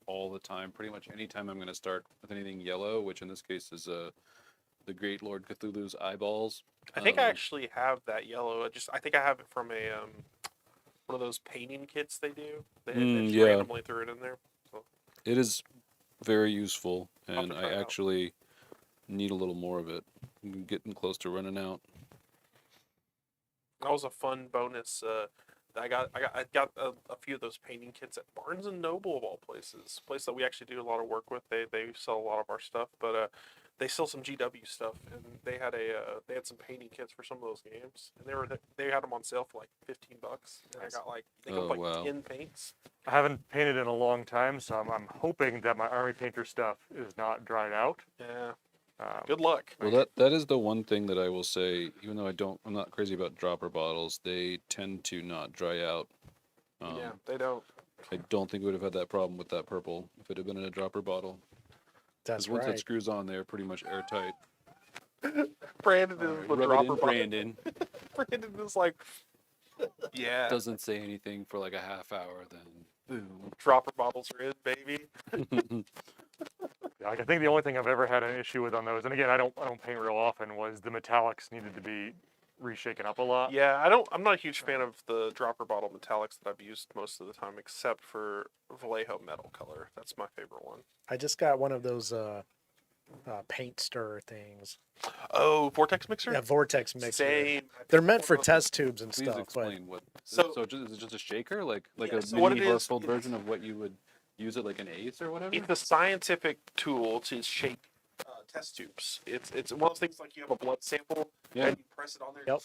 all the time. Pretty much anytime I'm going to start with anything yellow, which in this case is the Great Lord Cthulhu's eyeballs. I think I actually have that yellow. I think I have it from a one of those painting kits they do. They just yeah. randomly threw it in there. So It is very useful, have and to I try it out. actually need a little more of it. I'm getting close to running out. that was a fun bonus. I got a few of those painting kits at Barnes and Noble of all places. Place that we actually do a lot of work with. They sell a lot of our stuff, but they sell some GW stuff, and they had some painting kits for some of those games, and they had them on sale for like $15. And I got like I think it was Oh, like wow. 10 paints. I haven't painted in a long time, so I'm hoping that my army painter stuff is not dried out. Yeah, Good luck. Well, that is the one thing that I will say. Even though I'm not crazy about dropper bottles. They tend to not dry out. Yeah, they don't. I don't think we would have had that problem with that purple if it had been in a dropper bottle. That's Because once it right. screws on, they're pretty much airtight. Brandon All is right, the rub it dropper in, bottle. Brandon. Brandon is like, yeah, Doesn't say anything for like a half hour, then boom. dropper bottles are in, baby. Yeah, like, I think the only thing I've ever had an issue with on those, and again, I don't paint real often, was the metallics needed to be reshaken up a lot. Yeah, I'm not a huge fan of the dropper bottle metallics that I've used most of the time, except for Vallejo metal color. That's my favorite one. I just got one of those paint stir things. Oh, vortex mixer. Yeah, vortex mixer. Same. They're meant for test tubes and Please stuff. explain what. So- Is it just a shaker, like Yeah, a so what mini it is- household version of what you would use it like an Ace or whatever? It's a scientific tool to shake test tubes. It's one of those things like you have a blood sample Yeah. and you press it on there. Yep.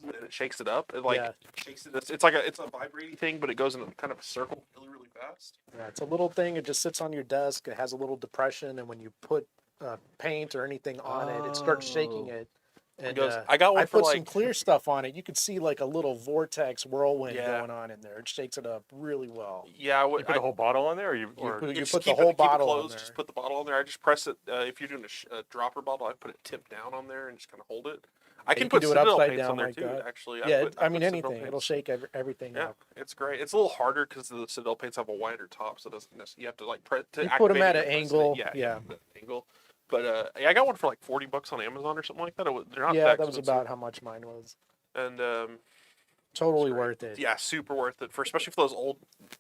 And it shakes it up. It like Yeah. shakes it. It's like it's a vibrating thing, but it goes in a kind of a circle really fast. Yeah, it's a little thing. It just sits on your desk. It has a little depression, and when you put paint or anything on it, it starts shaking Oh. it. And goes- I got one I for, put some like- clear stuff on it. You could see like a little vortex whirlwind Yeah. going on in there. It shakes it up really well. Yeah, You put the whole bottle on there, or you or put- you just put the keep whole keep bottle it on closed. there. Just put the bottle on there. I just press it. If you're doing a dropper bottle, I put it tipped down on there and just kind of hold it. I can you put can do it Citadel upside paints down on there like too. that. Actually, Yeah, put I mean Citadel anything. It'll paints. shake everything Yeah, up. it's great. It's a little harder because the Citadel paints have a wider top, so it doesn't necessarily, you have to like press to You put 'em activate at it, an you press it. angle, Yeah, yeah. the angle. But yeah, I got one for like $40 on Amazon or something like that. They're not Yeah, that that was expensive. about how much mine was. And Totally it's great. worth it. Yeah, super worth it for especially for those old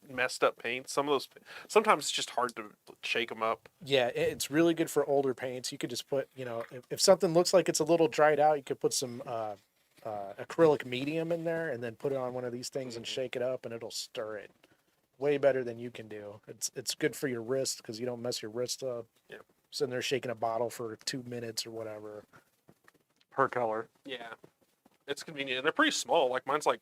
messed up paints. Some of those sometimes it's just hard to shake them up. Yeah, it's really good for older paints. You could just put, if something looks like it's a little dried out, you could put some acrylic medium in there and then put it on one of these things and shake it up, and it'll stir it. Way better than you can do. It's good for your wrist because you don't mess your wrist up. Yep. Sitting there shaking a bottle for 2 minutes or whatever. per color. Yeah, it's convenient. And they're pretty small. Like mine's like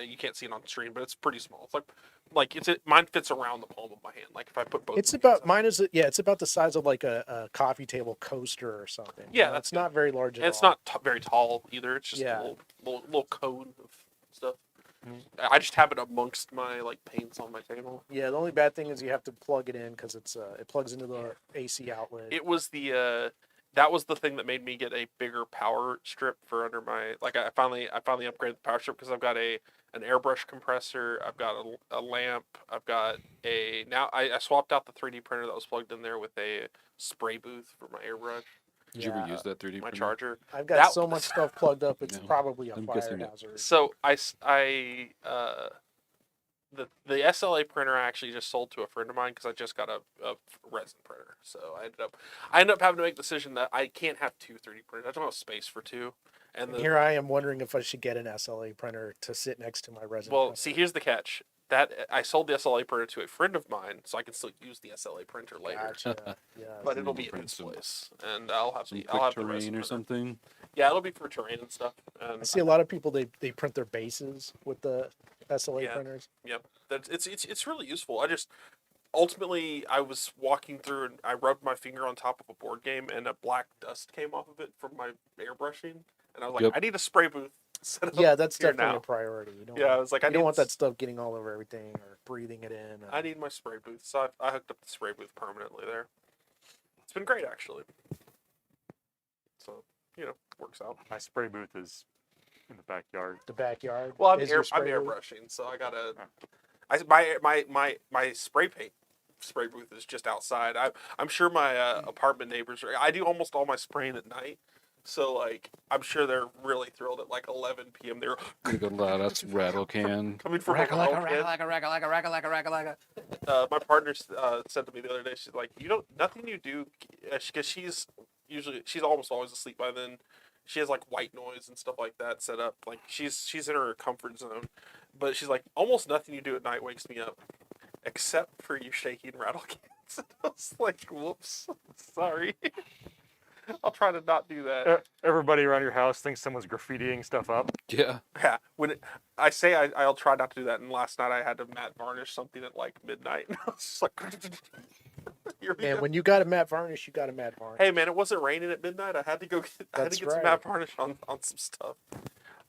you can't see it on stream, but it's pretty small. It's mine fits around the palm of my hand. Like if I put both. It's of these about up. mine is it's about the size of like a coffee table coaster or something. Yeah, that's it's not very large at And it's all. not very tall either. It's just Yeah. a little cone of stuff. I just have it amongst my like paints on my table. Yeah, the only bad thing is you have to plug it in because it plugs into the AC outlet. It was that was the thing that made me get a bigger power strip for under my I finally upgraded the power strip because I've got an airbrush compressor, I've got a lamp, I've got I swapped out the 3D printer that was plugged in there with a spray booth for my airbrush, Did you ever use that 3D my printer? charger. I've got that so was- much stuff plugged up. It's Yeah, probably a I'm fire guessing that- hazard. So the SLA printer I actually just sold to a friend of mine because I just got a resin printer. So I ended up having to make the decision that I can't have two 3D printers. I don't have space for two. And Here I am wondering if I should get an SLA printer to sit next to my resin. well, printer. see, here's the catch. That I sold the SLA printer to a friend of mine, so I can still use the SLA printer later. Gotcha. Yeah. But it'll be You in print its some- place, and I'll have Some the quick resin terrain or printer. something. Yeah, it'll be for terrain and stuff. And I see a lot of people they print their bases with the SLA Yeah. printers. Yep, it's really useful. Ultimately I was walking through and I rubbed my finger on top of a board game and a black dust came off of it from my airbrushing, and I was like, Yep. I need a spray booth. Set up Yeah, that's here definitely now. a priority. You don't Yeah, I want, was like, you I don't need want this- that stuff getting all over everything or breathing it in. I need my spray booth, so I hooked up the spray booth permanently there. It's been great actually. So works out. My spray booth is in the backyard. the backyard. Well, I'm is your I'm spray booth. airbrushing, so I gotta. My spray paint spray booth is just outside. I'm sure my apartment neighbors I do almost all my spraying at night, so I'm sure they're really thrilled at 11 p.m. They're Look at that, that's rattle can. coming from Racka, a lacka, well pit. racka, lacka. My partner said to me the other day, she's like, nothing you do, because she's almost always asleep by then. She has white noise and stuff like that set up. She's in her comfort zone, but she's like, almost nothing you do at night wakes me up, except for you shaking rattle cans. I was like, whoops, sorry. I'll try to not do that. Everybody around your house thinks someone's graffitiing stuff up. Yeah. Yeah, I say I'll try not to do that, and last night I had to matte varnish something at midnight, and I was just like, Here we And go. when you got a matte varnish, you got a matte varnish. Hey man, it wasn't raining at midnight. I had to go get. I had That's to get some right. matte varnish on some stuff.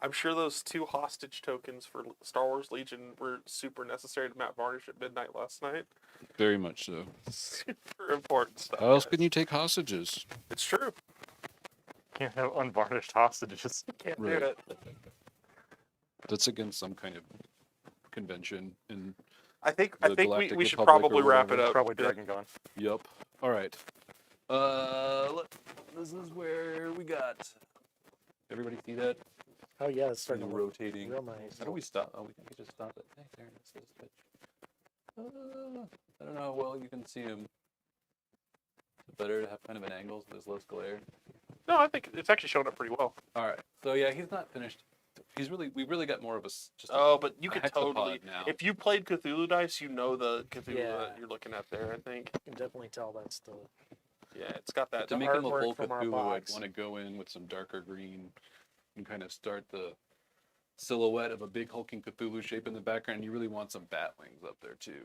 I'm sure those 2 hostage tokens for Star Wars Legion were super necessary to matte varnish at midnight last night. Very much so. Super important stuff. How else guys. can you take hostages? It's true. Can't have unvarnished hostages. Can't Right. do it. That's against some kind of convention. And I think The we Galactic should Republic or probably wrap it whatever. up. Probably Yeah. Dragon Con. yup. All right. This is where we got. Everybody see that? Oh yeah, it's starting to look Rotating. real nice. How do we stop? Oh, we can just stop it. Hey, there it is. This bitch. I don't know how well you can see him. Is it better to have kind of an angle so there's less glare? No, I think it's actually showing up pretty well. All right. So yeah, he's not finished. We really got more of a just. Oh, but you a could hexapod totally. now. If you played Cthulhu dice, you know the Cthulhu Yeah. that you're looking at there. I think. You can definitely tell that's the. Yeah, it's got that. To the make him a artwork full from our Cthulhu, I'd box. want to go in with some darker green and kind of start the silhouette of a big hulking Cthulhu shape in the background. You really want some bat wings up there too.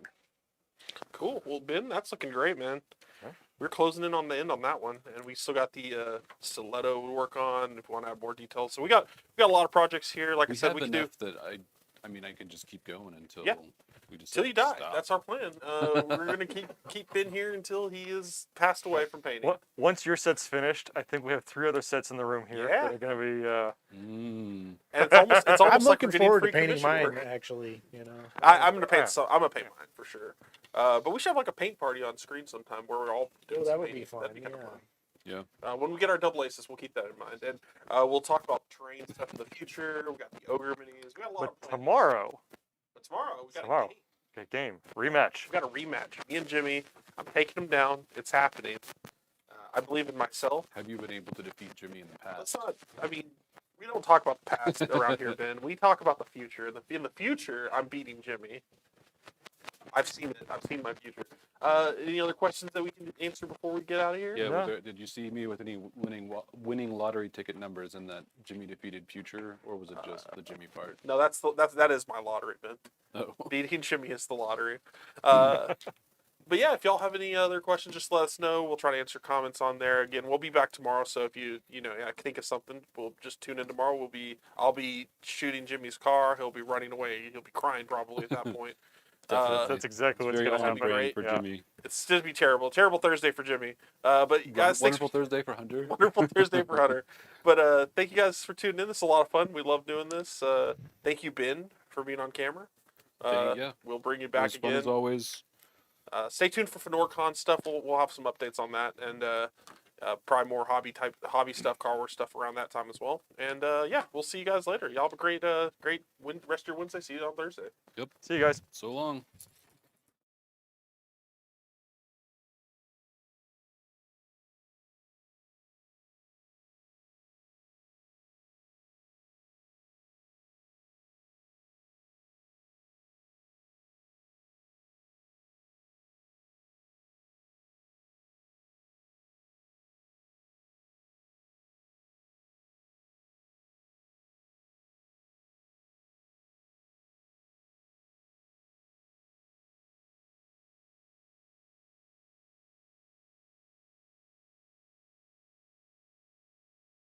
Cool. Well, Ben, that's looking great, man. Yeah. We're closing in on the end on that one, and we still got the stiletto to work on. If we want to add more details, so we got a lot of projects here. Like I We said, have we can do enough that I mean, I can just keep going until Yeah. we just till you die. stop. That's our plan. We're gonna keep Ben here until he is passed away from painting. Once your set's finished, I think we have 3 other sets in the room here Yeah. that are going to be. Mm. And it's almost I'm like we're looking getting forward to free painting commission mine. work. Actually, you know. I'm gonna paint. Yeah. So I'm gonna paint mine for sure. But we should have like a paint party on screen sometime where we're all doing Oh, some that would be painting. fun. That'd be kind Yeah. of fun. Yeah. When we get our double aces, we'll keep that in mind, and we'll talk about terrain stuff in the future. We got the ogre minis. We got a lot But of plans. tomorrow, But tomorrow we got Tomorrow. a game. okay, game, rematch. We got a rematch. Me and Jimmy. I'm taking him down. It's happening. I believe in myself. Have you been able to defeat Jimmy in the Let's past? not. I mean, we don't talk about the past around here, Ben. We talk about the future. In the future, I'm beating Jimmy. I've seen it. I've seen my future. Any other questions that we can answer before we get out of here? Yeah. No. Did you see me with any winning lottery ticket numbers in that Jimmy defeated future, or was it just the Jimmy part? No, that is my lottery, Ben. Oh. Beating Jimmy is the lottery. But yeah, if y'all have any other questions, just let us know. We'll try to answer comments on there. Again, we'll be back tomorrow. So if you think of something, we'll just tune in tomorrow. I'll be shooting Jimmy's car. He'll be running away. He'll be crying probably at that point. Definitely. That's exactly what's Very going to on happen. be brand great. for Yeah. Jimmy. It's just be terrible. Terrible Thursday for Jimmy. But guys, thanks. Wonderful Thursday for Hunter. Wonderful Thursday for Hunter. But thank you guys for tuning in. This is a lot of fun. We love doing this. Thank you, Ben, for being on camera. Yeah. We'll bring you It back was fun again. as always. Stay tuned for FenorCon stuff. We'll have some updates on that, and probably more hobby stuff, car work stuff around that time as well. And yeah, we'll see you guys later. Y'all have a great rest of your Wednesday. See you on Thursday. See you guys. So long.